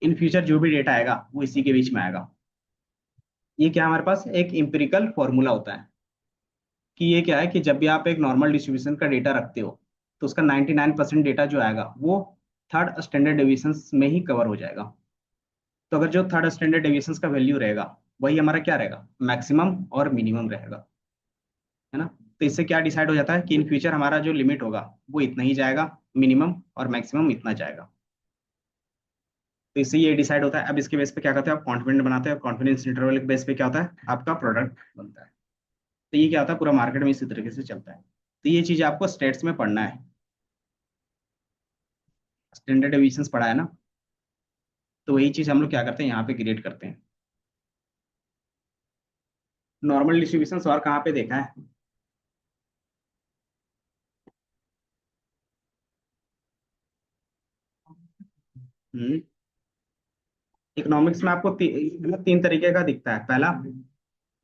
इन फ्यूचर जो भी डेटा आएगा वो इसी के बीच में आएगा। ये क्या हमारे पास एक इम्पिरिकल फॉर्मूला होता है, कि ये क्या है, कि जब भी आप एक नॉर्मल डिस्ट्रीब्यूशन का डेटा रखते हो तो उसका 99% डेटा जो आएगा वो थर्ड स्टैंडर्ड डेविएशन में ही कवर हो जाएगा। तो अगर जो थर्ड स्टैंडर्ड डेविएशन का वैल्यू रहेगा वही हमारा क्या रहेगा, मैक्सिमम और मिनिमम रहेगा, है ना। तो इससे क्या डिसाइड हो जाता है कि इन फ्यूचर हमारा जो लिमिट होगा वो इतना ही जाएगा, मिनिमम और मैक्सिमम इतना जाएगा। तो इससे ये डिसाइड होता है। अब इसके बेस पे क्या करते हैं, आप कॉन्फिडेंट बनाते हैं, कॉन्फिडेंस इंटरवल के बेस पे क्या होता है, आपका प्रोडक्ट बनता है। तो ये क्या होता है, पूरा मार्केट में इसी तरीके से चलता है। तो ये चीज आपको स्टेट्स में पढ़ना है, स्टैंडर्ड डेविएशंस पढ़ा है ना। तो वही चीज हम लोग क्या करते हैं, यहाँ पे क्रिएट करते हैं। नॉर्मल डिस्ट्रीब्यूशन और कहाँ पे देखा है। हम्म। इकोनॉमिक्स में आपको मतलब तीन तरीके का दिखता है। पहला,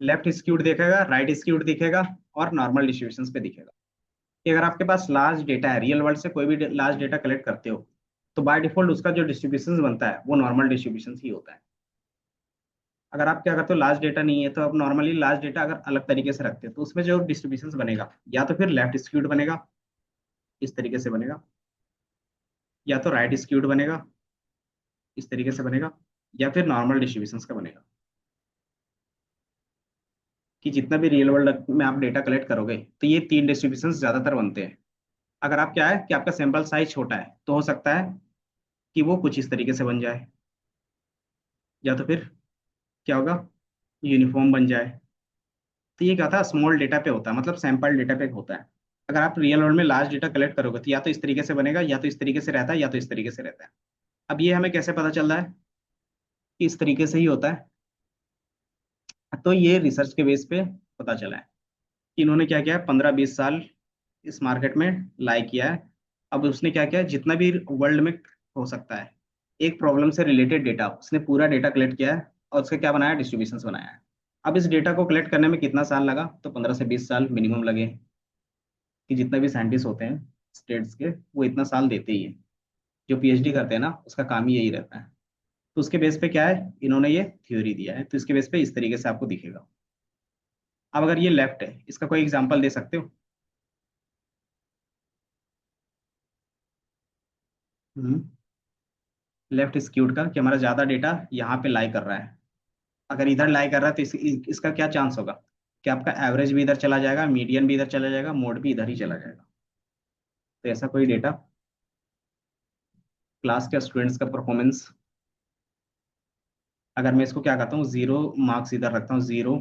लेफ्ट स्क्यूड दिखेगा, राइट स्क्यूड दिखेगा, और नॉर्मल डिस्ट्रीब्यूशन पे दिखेगा। कि अगर आपके पास लार्ज डेटा है, रियल वर्ल्ड से कोई भी लार्ज डेटा कलेक्ट करते हो, तो बाय डिफॉल्ट उसका जो डिस्ट्रीब्यूशन बनता है वो नॉर्मल डिस्ट्रीब्यूशन ही होता है। अगर आप क्या करते हो, लार्ज डेटा नहीं है, तो आप नॉर्मली लार्ज डेटा अगर अलग तरीके से रखते हो, तो उसमें जो डिस्ट्रीब्यूशन बनेगा, या तो फिर लेफ्ट स्क्यूड बनेगा, इस तरीके से बनेगा, या तो राइट स्क्यूड बनेगा, इस तरीके से बनेगा, या फिर नॉर्मल डिस्ट्रीब्यूशन का बनेगा। कि जितना भी रियल वर्ल्ड में आप डेटा कलेक्ट करोगे, तो ये तीन डिस्ट्रीब्यूशन ज्यादातर बनते हैं। अगर आप क्या है कि आपका सैंपल साइज छोटा है, तो हो सकता है कि वो कुछ इस तरीके से बन जाए, या तो फिर क्या होगा, यूनिफॉर्म बन जाए। तो ये क्या था, स्मॉल डेटा पे होता है, मतलब सैंपल डेटा पे होता है। अगर आप रियल वर्ल्ड में लार्ज डेटा कलेक्ट करोगे, तो या तो इस तरीके से बनेगा, या तो इस तरीके से रहता है, या तो इस तरीके से रहता है। अब ये हमें कैसे पता चल रहा है कि इस तरीके से ही होता है। तो ये रिसर्च के बेस पे पता चला है कि इन्होंने क्या किया है, 15-20 साल इस मार्केट में लाई किया है। अब उसने क्या किया है, जितना भी वर्ल्ड में हो सकता है एक प्रॉब्लम से रिलेटेड डेटा, उसने पूरा डेटा कलेक्ट किया है, और उसका क्या बनाया, डिस्ट्रीब्यूशन बनाया है। अब इस डेटा को कलेक्ट करने में कितना साल लगा, तो 15 से 20 साल मिनिमम लगे। कि जितने भी साइंटिस्ट होते हैं स्टेट्स के, वो इतना साल देते ही है। जो पीएचडी करते हैं ना, उसका काम ही यही रहता है। तो उसके बेस पे क्या है, इन्होंने ये थ्योरी दिया है, तो इसके बेस पे इस तरीके से आपको दिखेगा। अब अगर ये लेफ्ट है, इसका कोई एग्जांपल दे सकते हो। लेफ्ट स्क्यूड का, कि हमारा ज्यादा डेटा यहाँ पे लाई कर रहा है। अगर इधर लाई कर रहा है, तो इसका क्या चांस होगा कि आपका एवरेज भी इधर चला जाएगा, मीडियन भी इधर चला जाएगा, मोड भी इधर ही चला जाएगा। तो ऐसा कोई डेटा, क्लास के स्टूडेंट्स का परफॉर्मेंस, अगर मैं इसको क्या करता हूँ, 0 मार्क्स इधर रखता हूँ, 0,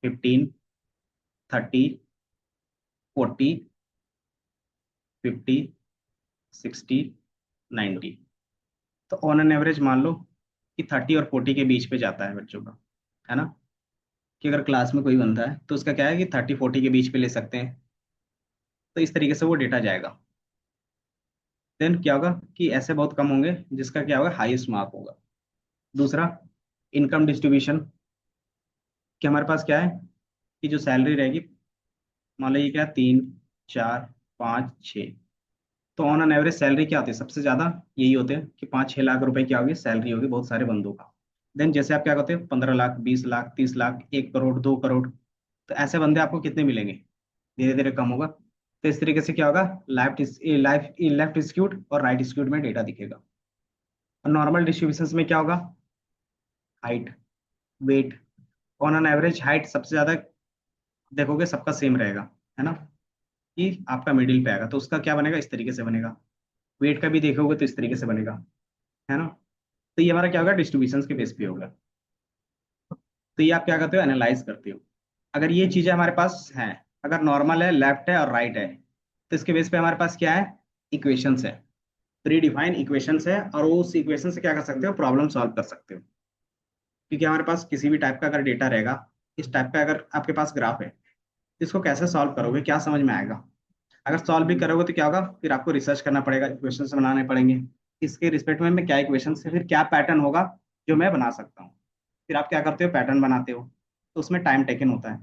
15, 30, 40, 50, 60, 90। तो ऑन एन एवरेज मान लो कि 30 और 40 के बीच पे जाता है बच्चों का, है ना। कि अगर क्लास में कोई बंदा है, तो उसका क्या है कि 30-40 के बीच पे ले सकते हैं। तो इस तरीके से वो डेटा जाएगा। देन क्या होगा कि ऐसे बहुत कम होंगे जिसका क्या होगा, हाईएस्ट मार्क होगा। दूसरा, इनकम डिस्ट्रीब्यूशन। कि हमारे पास क्या है कि जो सैलरी रहेगी, मान लो ये क्या है, 3, 4, 5, 6। तो ऑन एन एवरेज सैलरी क्या होती है, सबसे ज्यादा यही होते हैं कि 5-6 लाख रुपए की होगी सैलरी, होगी बहुत सारे बंदों का। देन जैसे आप क्या करते हैं, 15 लाख, 20 लाख, 30 लाख, 1 करोड़, 2 करोड़। तो ऐसे बंदे आपको कितने मिलेंगे, धीरे धीरे कम होगा। तो इस तरीके से क्या होगा, लेफ्ट स्क्यूड और राइट स्क्यूड में डेटा दिखेगा। और नॉर्मल डिस्ट्रीब्यूशन में क्या होगा, height, weight. On an average height सबसे ज्यादा देखोगे सबका सेम रहेगा, है ना। कि आपका मिडिल पे आएगा, तो उसका क्या बनेगा, इस तरीके से बनेगा। वेट का भी देखोगे तो इस तरीके से बनेगा, है ना। तो ये हमारा क्या होगा, डिस्ट्रीब्यूशन के बेस पे होगा। तो ये आप क्या करते हो, एनालाइज करते हो। अगर ये चीजें हमारे पास हैं, अगर नॉर्मल है, लेफ्ट है और राइट है, तो इसके बेस पे हमारे पास क्या है, इक्वेशंस है, प्री डिफाइंड इक्वेशंस है, और वो उस इक्वेशन से क्या कर सकते हो, प्रॉब्लम सॉल्व कर सकते हो। क्योंकि हमारे पास किसी भी टाइप का अगर डेटा रहेगा, इस टाइप का अगर आपके पास ग्राफ है, तो इसको कैसे सॉल्व करोगे, क्या समझ में आएगा। अगर सॉल्व भी करोगे तो क्या होगा, फिर आपको रिसर्च करना पड़ेगा, इक्वेशंस बनाने पड़ेंगे। इसके रिस्पेक्ट में मैं क्या इक्वेशन से फिर क्या पैटर्न होगा जो मैं बना सकता हूँ। फिर आप क्या करते हो, पैटर्न बनाते हो, तो उसमें टाइम टेकन होता है।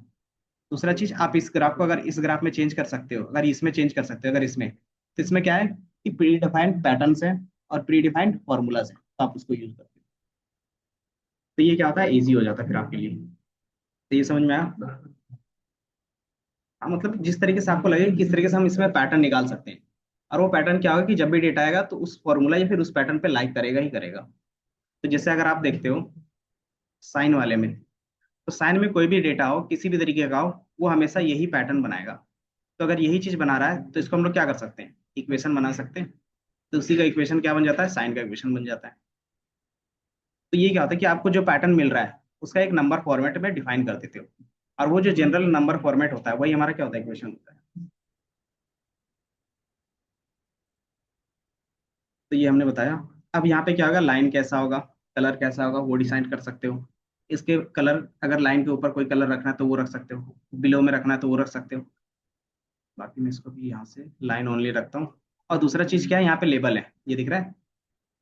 दूसरा चीज, आप इस ग्राफ को अगर इस ग्राफ में चेंज कर सकते हो, अगर इसमें चेंज कर सकते हो, अगर इसमें, तो इसमें क्या है कि प्री डिफाइंड पैटर्न्स है और प्री डिफाइंड फॉर्मूलाज है, तो आप उसको यूज करते हो। तो ये क्या होता है, इजी हो जाता है फिर आपके लिए। तो ये समझ में आया। हाँ, मतलब जिस तरीके से आपको लगे कि किस तरीके से हम इसमें पैटर्न निकाल सकते हैं। और वो पैटर्न क्या होगा कि जब भी डेटा आएगा, तो उस फॉर्मूला या फिर उस पैटर्न पे लाइक करेगा ही करेगा। तो जैसे अगर आप देखते हो साइन वाले में, तो साइन में कोई भी डेटा हो, किसी भी तरीके का हो, वो हमेशा यही पैटर्न बनाएगा। तो अगर यही चीज बना रहा है तो इसको हम लोग क्या कर सकते हैं, इक्वेशन बना सकते हैं। तो उसी का इक्वेशन क्या बन जाता है, साइन का इक्वेशन बन जाता है। तो ये क्या होता है कि आपको जो पैटर्न मिल रहा है उसका एक नंबर फॉर्मेट में डिफाइन कर देते हो, और वो जो जनरल नंबर फॉर्मेट होता है वही हमारा क्या होता है, इक्वेशन होता है। तो ये हमने बताया। अब यहाँ पे क्या होगा, लाइन कैसा होगा, कलर कैसा होगा, वो डिसाइड कर सकते हो। इसके कलर, अगर लाइन के ऊपर कोई कलर रखना है तो वो रख सकते हो, बिलो में रखना है तो वो रख सकते हो। बाकी मैं इसको भी यहाँ से लाइन ओनली रखता हूँ। और दूसरा चीज क्या है, यहाँ पे लेबल है, ये दिख रहा है।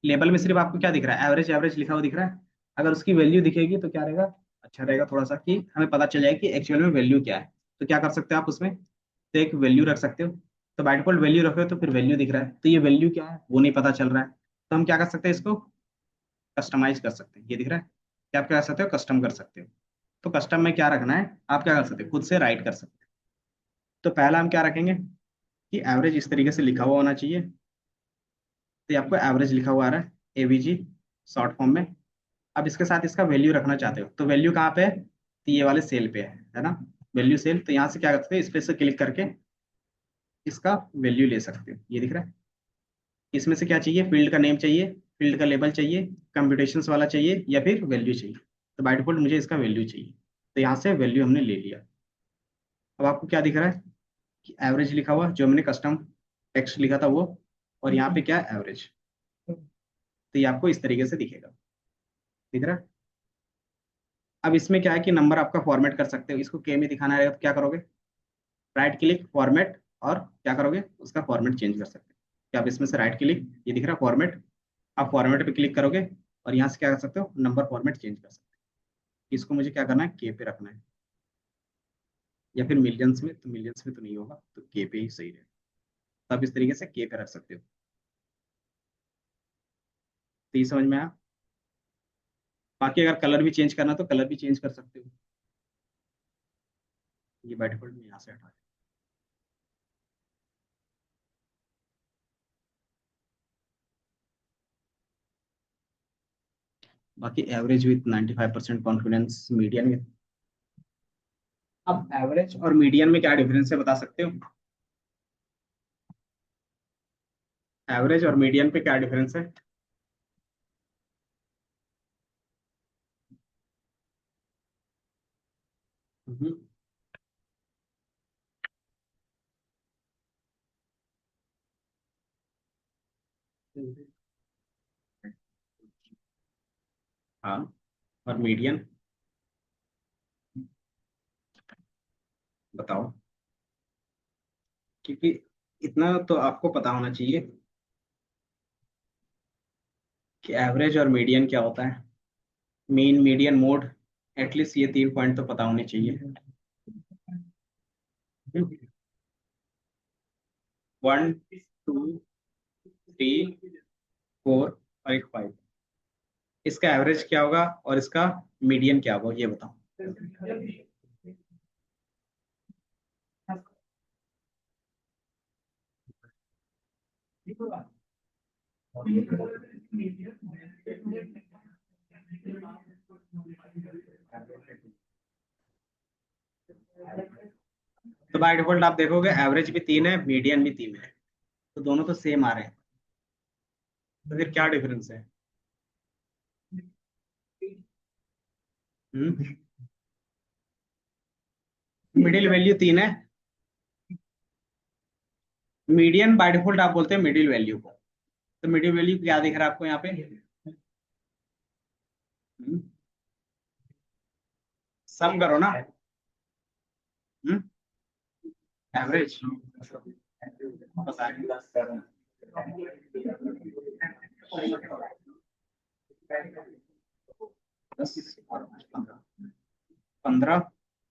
लेबल में सिर्फ आपको क्या दिख रहा है, एवरेज एवरेज लिखा हुआ दिख रहा है। अगर उसकी वैल्यू दिखेगी तो क्या रहेगा, अच्छा रहेगा थोड़ा सा, कि हमें पता चल जाए कि एक्चुअल में वैल्यू क्या है। तो क्या कर सकते हो आप उसमें, तो एक वैल्यू रख सकते हो। तो बाय डिफॉल्ट वैल्यू रखो तो फिर वैल्यू दिख रहा है, तो ये वैल्यू क्या है वो नहीं पता चल रहा है। तो हम क्या कर सकते हैं, इसको कस्टमाइज कर सकते हैं, ये दिख रहा है कि आप क्या कर सकते हो, कस्टम कर सकते हो। तो कस्टम में क्या रखना है, आप क्या कर सकते हो, खुद से राइट कर सकते हो। तो पहला हम क्या रखेंगे कि एवरेज इस तरीके से लिखा हुआ होना चाहिए। तो ये आपको एवरेज लिखा हुआ आ रहा है, एवीजी शॉर्ट फॉर्म में। अब इसके साथ इसका वैल्यू रखना चाहते हो तो वैल्यू कहाँ पे है, तो ये वाले सेल पे है ना, वैल्यू सेल। तो यहाँ से क्या कर सकते हो, इस पे से क्लिक करके इसका वैल्यू ले सकते हो, ये दिख रहा है। इसमें से क्या चाहिए, फील्ड का नेम चाहिए, फील्ड का लेबल चाहिए, कंप्यूटेशंस वाला चाहिए, या फिर वैल्यू चाहिए। तो बाय डिफॉल्ट मुझे इसका वैल्यू चाहिए, तो यहाँ से वैल्यू हमने ले लिया। अब आपको क्या दिख रहा है कि एवरेज लिखा हुआ, जो हमने कस्टम टेक्स्ट लिखा था वो, और यहाँ पे क्या है, एवरेज। तो ये आपको इस तरीके से दिखेगा, दिख रहा है। अब इसमें क्या है कि नंबर आपका फॉर्मेट कर सकते हो, इसको के में दिखाना रहेगा तो क्या करोगे, राइट क्लिक फॉर्मेट, और क्या करोगे, उसका फॉर्मेट चेंज कर सकते हो। कि आप इसमें से राइट क्लिक, ये दिख रहा है फॉर्मेट, आप फॉर्मेट पे क्लिक करोगे और यहाँ से क्या कर सकते हो, नंबर फॉर्मेट चेंज कर सकते हो। इसको मुझे क्या करना है, के पे रखना है, या फिर मिलियंस में, तो मिलियंस में तो नहीं होगा, तो के पे ही सही रहेगा। तो आप इस तरीके से के पे रख सकते हो। तो ये समझ में आया। बाकी अगर कलर भी चेंज करना तो कलर भी चेंज कर सकते हो। ये बाय डिफॉल्ट में यहाँ से हटा दें। बाकी average with 95% confidence, median with. अब एवरेज और मीडियन में क्या डिफरेंस है बता सकते हो, एवरेज और मीडियन पे क्या डिफरेंस है। हम्म, हाँ, और मीडियन बताओ। क्योंकि इतना तो आपको पता होना चाहिए कि एवरेज और मीडियन क्या होता है, मीन मीडियन मोड, एटलीस्ट ये 3 पॉइंट तो पता होने चाहिए। 1 2 3 4 और एक 5, इसका एवरेज क्या होगा और इसका मीडियन क्या होगा, ये बताओ। तो बाय डिफॉल्ट आप देखोगे एवरेज भी 3 है, मीडियन भी 3 है, तो दोनों तो सेम आ रहे हैं। तो फिर क्या डिफरेंस है, मिडिल वैल्यू 3 है। मीडियन बाय डिफॉल्ट आप बोलते हैं मिडिल वैल्यू को। तो मिडिल वैल्यू क्या दिख रहा है आपको यहाँ पे, सम करो ना, एवरेज दस, 15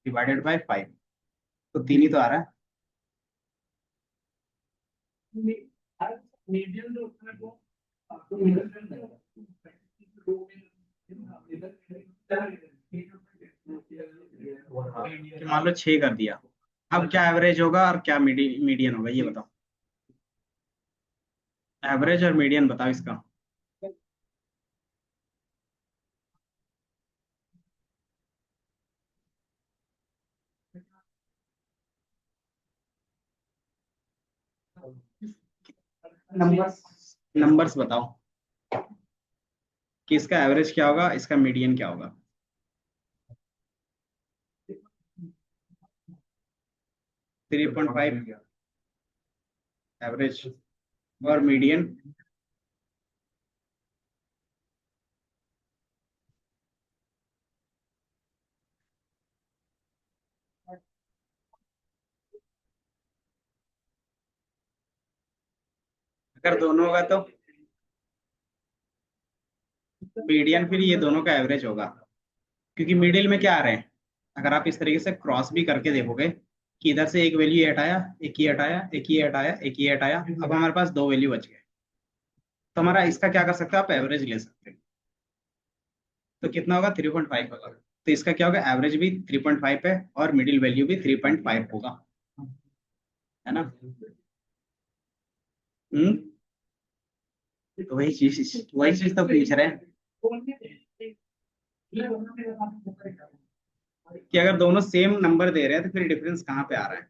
डिवाइडेड बाय 5, तो 3 ही तो आ रहा है। कि मान लो 6 कर दिया, अब क्या एवरेज होगा और क्या मीडियन होगा, ये बताओ। एवरेज और मीडियन बताओ इसका। नंबर्स नंबर्स बताओ कि इसका एवरेज क्या होगा, इसका मीडियन क्या होगा। 3.5 एवरेज और मीडियन। अगर दोनों होगा तो मीडियन फिर ये दोनों का एवरेज होगा, क्योंकि मिडिल में क्या आ रहे हैं। अगर आप इस तरीके से क्रॉस भी करके देखोगे कि इधर से एक वैल्यू हटाया, एक ही हटाया, एक ही हटाया, एक ही हटाया, अब हमारे पास दो वैल्यू बच गए। तो हमारा इसका क्या कर सकते हो, आप एवरेज ले सकते हो। तो कितना होगा, 3.5 होगा। तो इसका क्या होगा, एवरेज भी 3.5 है और मिडिल वैल्यू भी 3.5 होगा, है ना। हम्म। तो वही चीज तो पूछ रहे हैं कि अगर दोनों सेम नंबर दे रहे हैं तो फिर डिफरेंस कहाँ पे आ रहा है।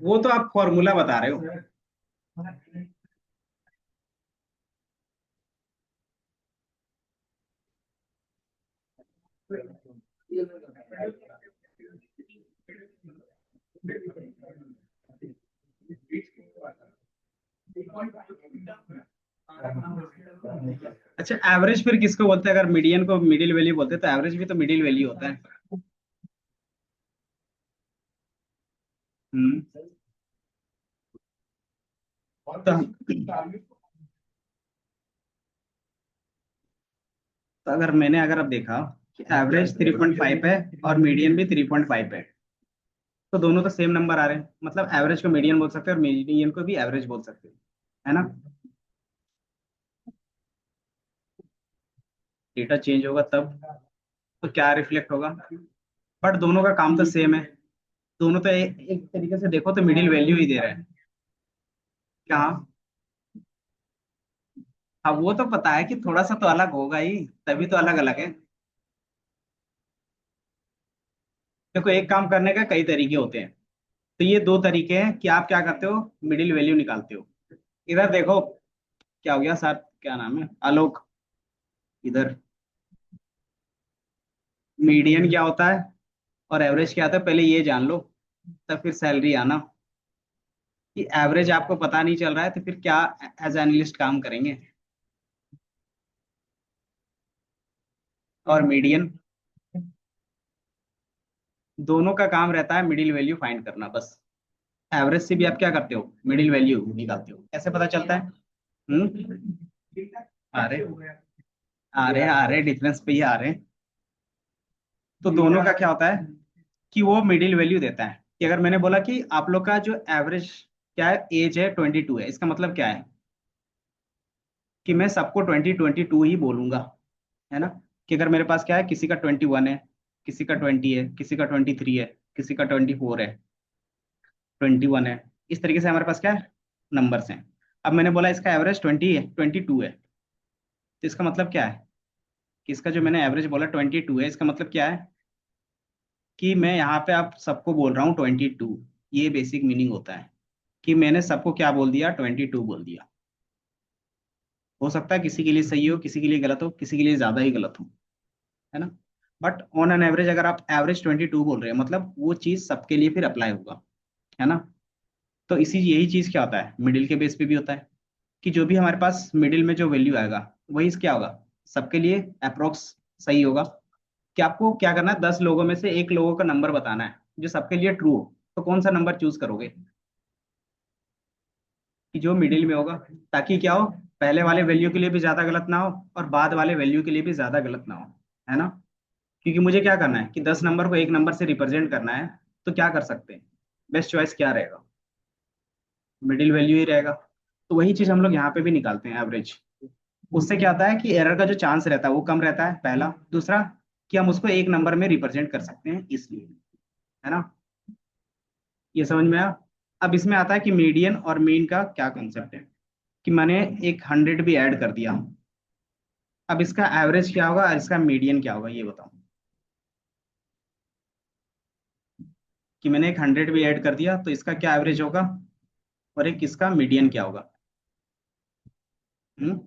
वो तो आप फॉर्मूला बता रहे हो। अच्छा, एवरेज फिर किसको बोलते हैं, अगर मीडियन को मिडिल वैल्यू बोलते हैं तो एवरेज भी तो मिडिल वैल्यू होता है। हम्म। तो अगर अब देखा कि एवरेज 3.5 है और मीडियन भी 3.5 है, तो दोनों तो सेम नंबर आ रहे हैं, मतलब एवरेज को मीडियन बोल सकते हैं और मीडियन को भी एवरेज बोल सकते हैं, है ना। डेटा चेंज होगा तब तो क्या रिफ्लेक्ट होगा, बट दोनों का काम तो सेम है। दोनों तो एक तरीके से देखो तो मिडिल वैल्यू ही दे रहे हैं। क्या। अब वो तो पता है कि थोड़ा सा तो अलग होगा ही, तभी तो अलग अलग है। देखो, एक काम करने का कई तरीके होते हैं। तो ये दो तरीके हैं कि आप क्या करते हो, मिडिल वैल्यू निकालते हो। इधर देखो, क्या हो गया सर, क्या नाम है, आलोक। इधर मीडियन क्या होता है और एवरेज क्या होता है, पहले ये जान लो, तब फिर सैलरी आना। कि एवरेज आपको पता नहीं चल रहा है तो फिर क्या एज एनालिस्ट काम करेंगे। और मीडियन, दोनों का काम रहता है मिडिल वैल्यू फाइंड करना बस। एवरेज से भी आप क्या करते हो, मिडिल वैल्यू निकालते हो। कैसे पता चलता है। आ रहे आ रहे डिफरेंस पे ही आ रहे हैं। तो दोनों का क्या होता है कि वो मिडिल वैल्यू देता है। कि अगर मैंने बोला कि आप लोग का जो एवरेज क्या है, एज है 22 है, इसका मतलब क्या है कि मैं सबको 22 ही बोलूंगा, है ना। कि अगर मेरे पास क्या है, किसी का 21 है, किसी का 20 है, किसी का 23 है, किसी का 24 है, 21 है। इस तरीके से हमारे पास क्या है, नंबर्स हैं। अब मैंने बोला इसका एवरेज 22 है, तो इसका मतलब क्या है कि इसका जो मैंने एवरेज बोला 22 है, इसका मतलब क्या है कि मैं यहाँ पे आप सबको बोल रहा हूँ 22। ये बेसिक मीनिंग होता है कि मैंने सबको क्या बोल दिया, 22 बोल दिया। हो सकता है किसी के लिए सही हो, किसी के लिए गलत हो, किसी के लिए ज्यादा ही गलत हो, है ना। बट ऑन एन एवरेज अगर आप एवरेज 22 बोल रहे हैं, मतलब वो चीज सबके लिए फिर अप्लाई होगा, है ना। तो यही चीज क्या होता है, मिडिल के बेस पे भी होता है। कि जो भी हमारे पास मिडिल में जो वैल्यू आएगा, वही क्या होगा, सबके लिए अप्रोक्स सही होगा। कि आपको क्या करना है, 10 लोगों में से एक लोगों का नंबर बताना है जो सबके लिए ट्रू हो। तो कौन सा नंबर चूज करोगे, कि जो मिडिल में होगा, ताकि क्या हो, पहले वाले वैल्यू के लिए भी ज्यादा गलत ना हो और बाद वाले वैल्यू के लिए भी ज्यादा गलत ना हो, है ना। क्योंकि मुझे क्या करना है कि 10 नंबर को एक नंबर से रिप्रेजेंट करना है। तो क्या कर सकते हैं, बेस्ट चॉइस क्या रहेगा, मिडिल वैल्यू ही रहेगा। तो वही चीज हम लोग यहाँ पे भी निकालते हैं, एवरेज। उससे क्या होता है कि एरर का जो चांस रहता है वो कम रहता है, पहला। दूसरा, कि हम उसको एक नंबर में रिप्रेजेंट कर सकते हैं, इसलिए, है ना। ये समझ में आया। अब इसमें आता है कि मीडियन और मीन का क्या कॉन्सेप्ट है, कि मैंने एक 100 भी ऐड कर दिया, अब इसका एवरेज क्या होगा और इसका मीडियन क्या होगा, ये बताओ। कि मैंने एक 100 भी ऐड कर दिया तो इसका क्या एवरेज होगा, और एक इसका मीडियन क्या होगा। हम्म।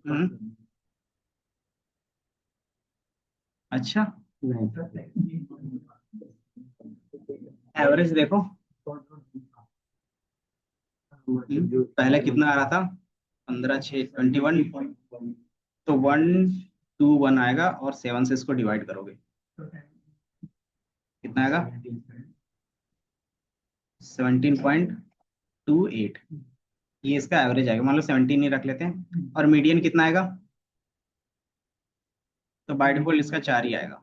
हम्म। अच्छा, एवरेज देखो। पहले कितना आ रहा था, 15 6 21, तो 1 2 1 आएगा और 7 से इसको डिवाइड करोगे, कितना आएगा, 17.28। ये इसका एवरेज आएगा, मान लो 17 ही रख लेते हैं, और मीडियन कितना आएगा, तो बाय डिफॉल्ट इसका 4 ही आएगा।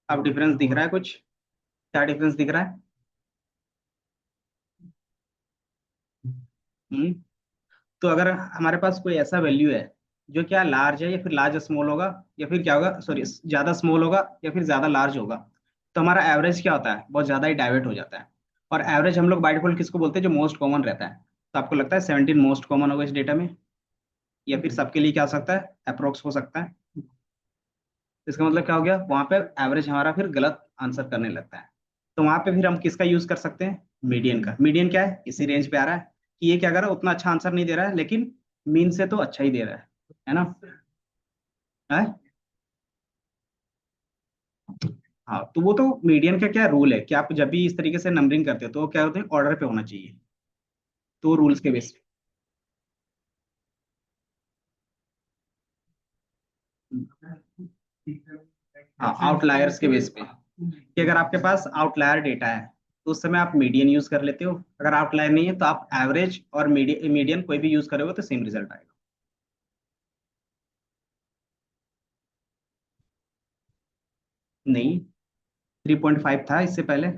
अब डिफरेंस दिख रहा है कुछ, क्या डिफरेंस दिख रहा है। हम्म। तो अगर हमारे पास कोई ऐसा वैल्यू है जो क्या लार्ज है, या फिर लार्ज स्मॉल होगा, या फिर क्या होगा, सॉरी, ज्यादा स्मॉल होगा या फिर ज्यादा लार्ज होगा, तो हमारा एवरेज क्या होता है, बहुत ज्यादा ही डाइवर्ट हो जाता है। और एवरेज हम लोग बाय डिफॉल्ट किसको बोलते हैं, जो मोस्ट कॉमन रहता है। तो आपको लगता है 17 मोस्ट कॉमन होगा इस डेटा में, या फिर सबके लिए क्या हो सकता है, अप्रोक्स हो सकता है। तो इसका मतलब क्या हो गया, वहां पे एवरेज हमारा फिर गलत आंसर करने लगता है। तो वहां पे फिर हम किसका यूज कर सकते हैं, मीडियन का। मीडियन क्या है, इसी रेंज पे आ रहा है, कि ये क्या कर रहा है, उतना अच्छा आंसर नहीं दे रहा है लेकिन मीन से तो अच्छा ही दे रहा है ना। है। हाँ, तो वो तो मीडियन का क्या रूल है कि आप जब भी इस तरीके से नंबरिंग करते हो तो वो क्या होते हैं, ऑर्डर पे होना चाहिए, तो रूल्स के बेस पे। हाँ, आउटलायर्स के बेस पे, कि अगर आपके पास आउटलायर डेटा है तो उस समय आप मीडियन यूज कर लेते हो, अगर आउटलायर नहीं है तो आप एवरेज और मीडियन कोई भी यूज करोगे तो सेम रिजल्ट आएगा। नहीं, 3.5 था इससे पहले।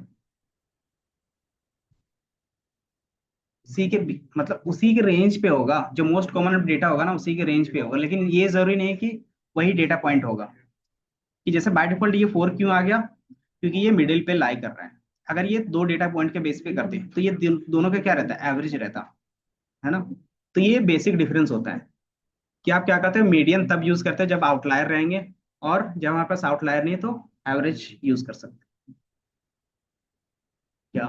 उसी के मतलब उसी के रेंज पे होगा, जो मोस्ट कॉमन डेटा होगा ना उसी के रेंज पे होगा, लेकिन ये जरूरी नहीं है कि वही डेटा पॉइंट होगा। कि जैसे बाय डिफॉल्ट ये 4 क्यों आ गया, क्योंकि ये मिडिल पे लाई कर रहा है। अगर ये दो डेटा पॉइंट के बेस पे करते तो ये दोनों का क्या रहता है, एवरेज रहता है ना। तो ये बेसिक डिफरेंस होता है, कि आप क्या करते हो, मीडियन तब यूज करते हैं जब आउटलायर रहेंगे, और जब हमारे पास आउटलायर नहीं है तो एवरेज यूज कर सकते हैं। क्या,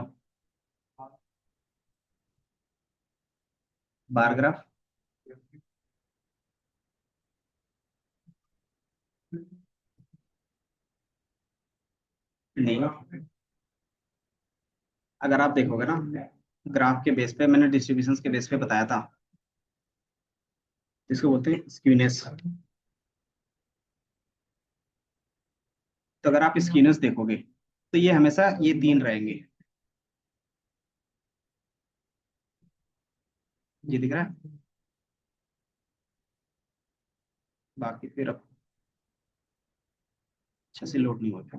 बार ग्राफ। नहीं, अगर आप देखोगे ना, ग्राफ के बेस पे मैंने डिस्ट्रीब्यूशंस के बेस पे बताया था, जिसको बोलते हैं स्क्यूनेस। तो अगर आप स्क्यूनेस देखोगे तो ये हमेशा ये 3 रहेंगे, ये दिख रहा है। बाकी फिर अब अच्छे से लोड नहीं होता।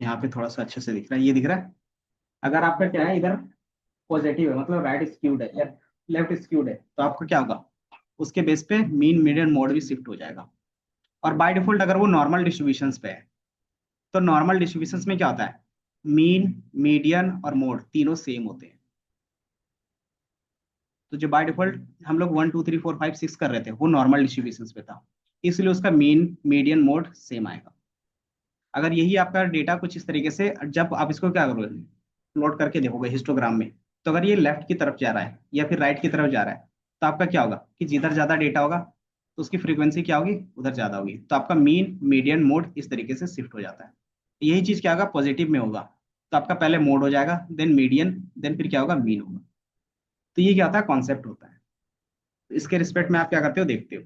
यहाँ पे थोड़ा सा अच्छे से दिख रहा है, ये दिख रहा है। अगर आपका क्या है, इधर पॉजिटिव है, मतलब राइट स्क्यूड है या लेफ्ट स्क्यूड है, तो आपका क्या होगा, उसके बेस पे मीन मीडियन मोड भी शिफ्ट हो जाएगा। और बाय डिफॉल्ट अगर वो नॉर्मल डिस्ट्रीब्यूशंस पे है, तो नॉर्मल डिस्ट्रीब्यूशंस में क्या होता है, मीन मीडियन और मोड तीनों सेम होते हैं। तो जो बाय डिफॉल्ट हम लोग 1 2 3 4 5 6 कर रहे थे वो नॉर्मल डिस्ट्रीब्यूशंस पे था, इसलिए उसका मीन मीडियन मोड सेम आएगा। अगर यही आपका डेटा कुछ इस तरीके से, जब आप इसको क्या करोगे, प्लॉट करके देखोगे हिस्टोग्राम में, तो अगर ये लेफ्ट की तरफ जा रहा है या फिर राइट की तरफ जा रहा है, तो आपका क्या होगा, कि जिधर ज्यादा डेटा होगा तो उसकी फ्रीक्वेंसी क्या होगी, उधर ज्यादा होगी, तो आपका मीन मीडियन मोड इस तरीके से शिफ्ट हो जाता है। यही चीज क्या होगा, पॉजिटिव में होगा तो आपका पहले मोड हो जाएगा, देन मीडियन, देन फिर क्या होगा, मीन होगा। तो ये क्या होता है, कॉन्सेप्ट होता है। तो इसके रिस्पेक्ट में आप क्या करते हो, देखते हो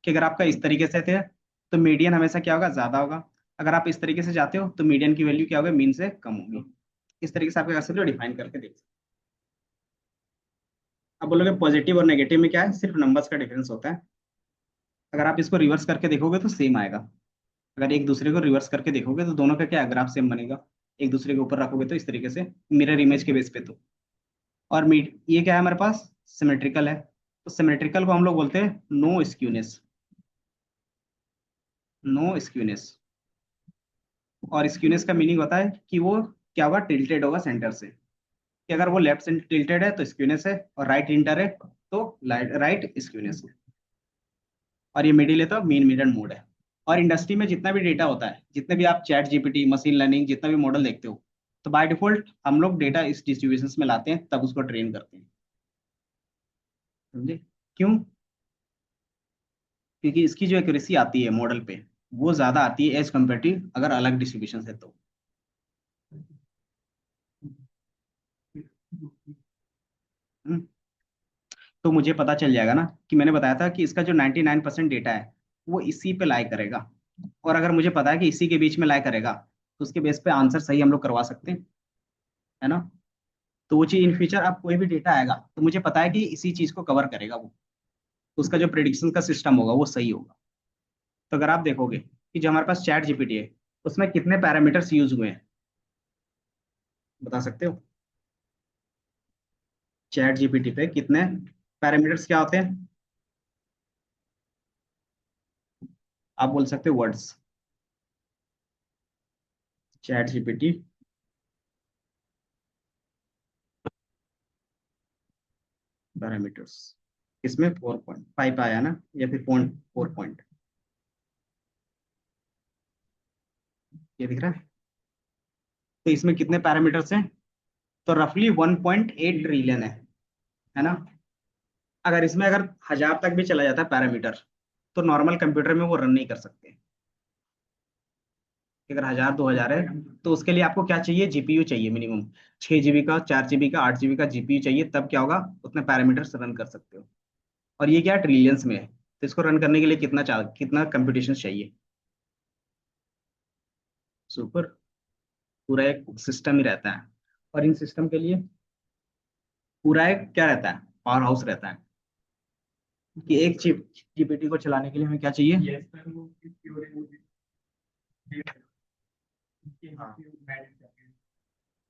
कि अगर आपका इस तरीके से थे तो मीडियन हमेशा क्या होगा, ज्यादा होगा। अगर आप इस तरीके से जाते हो तो मीडियन की वैल्यू क्या होगी, मीन से कम होगी। इस तरीके से आप क्या कर सकते हो, डिफाइन करके देख सकते हो। अब बोलोगे पॉजिटिव और नेगेटिव में क्या है, सिर्फ नंबर्स का डिफरेंस होता है। अगर आप इसको रिवर्स करके देखोगे तो सेम आएगा। अगर एक दूसरे को रिवर्स करके देखोगे तो दोनों का क्या ग्राफ सेम बनेगा, एक दूसरे के ऊपर रखोगे तो इस तरीके से मिरर इमेज के बेस पे तो। और मीड ये क्या है हमारे पास, सिमेट्रिकल है, तो सिमेट्रिकल को हम लोग बोलते हैं नो स्क्यूनेस, नो स्क्यूनेस। और स्क्यूनेस का मीनिंग होता है कि वो क्या होगा, टिल्टेड होगा सेंटर से, कि अगर वो लेफ्ट से टिल्टेड है तो स्क्यूनेस है, और राइट इंटर है तो राइट स्क्यूनेस है। और ये मिडिल है तो मीन मीडियन मोड है। और इंडस्ट्री में जितना भी डेटा होता है, जितने भी आप चैट जीपीटी, मशीन लर्निंग, जितना भी मॉडल देखते हो, तो बाय डिफॉल्ट हम लोग डेटा इस डिस्ट्रीब्यूशंस में लाते हैं तब उसको ट्रेन करते हैं। समझे क्यों? क्योंकि इसकी जो एक्यूरेसी आती है मॉडल पे, वो ज्यादा आती है एज कम्पेरेटिव अगर अलग डिस्ट्रीब्यूशन है तो। हम्म, तो मुझे पता चल जाएगा ना कि मैंने बताया था कि इसका जो 99% डेटा है वो इसी पे लाई करेगा। और अगर मुझे पता है कि इसी के बीच में लाई करेगा तो उसके बेस पे आंसर सही हम लोग करवा सकते हैं, है ना। तो वो चीज इन फ्यूचर अब कोई भी डेटा आएगा तो मुझे पता है कि इसी चीज को कवर करेगा वो, तो उसका जो प्रिडिक्शन का सिस्टम होगा वो सही होगा। तो अगर आप देखोगे कि जो हमारे पास चैट जीपीटी है उसमें कितने पैरामीटर्स यूज हुए हैं, बता सकते हो? चैट जीपीटी पे कितने पैरामीटर्स क्या होते हैं, आप बोल सकते हो वर्ड्स। चैट जीपीटी पैरामीटर्स, इसमें 4.5 आया ना, या फिर 4 पॉइंट, ये दिख रहा है। तो इसमें कितने पैरामीटर्स हैं, तो रफली 1.8 ट्रिलियन है ना। अगर इसमें अगर 1000 तक भी चला जाता है पैरामीटर, तो नॉर्मल कंप्यूटर में वो रन नहीं कर सकते। अगर 1000 2000 है तो उसके लिए आपको क्या चाहिए, जीपीयू चाहिए मिनिमम 6 जीबी का, 4 जीबी का, 8 जीबी का जीपीयू चाहिए, तब क्या होगा, उतने पैरामीटर्स रन कर सकते हो। और ये क्या ट्रिलियंस में है, तो इसको रन करने के लिए कितना कंप्यूटेशन चाहिए। सुपर, पूरा एक सिस्टम ही रहता है। और इन सिस्टम के लिए पूरा एक क्या रहता है, पावर हाउस रहता है, कि एक चिप जीपीटी को चलाने के लिए हमें क्या चाहिए। हाँ।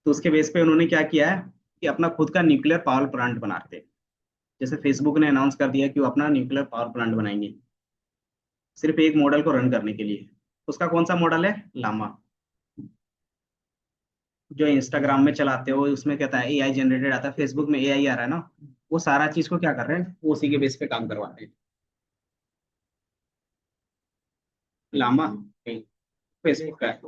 तो उसके बेस पे उन्होंने क्या किया है कि अपना खुद का न्यूक्लियर पावर प्लांट बनाते हैं। जैसे फेसबुक ने अनाउंस कर दिया कि वो अपना न्यूक्लियर पावर प्लांट बनाएंगे सिर्फ एक मॉडल को रन करने के लिए। उसका कौन सा मॉडल है, लामा। जो इंस्टाग्राम में चलाते हो उसमें कहता है एआई जनरेटेड आता है, फेसबुक में एआई आ रहा है ना, वो सारा चीज को क्या कर रहे हैं, वो उसी के बेस पे काम करवाते हैं। लामा फेसबुक का है।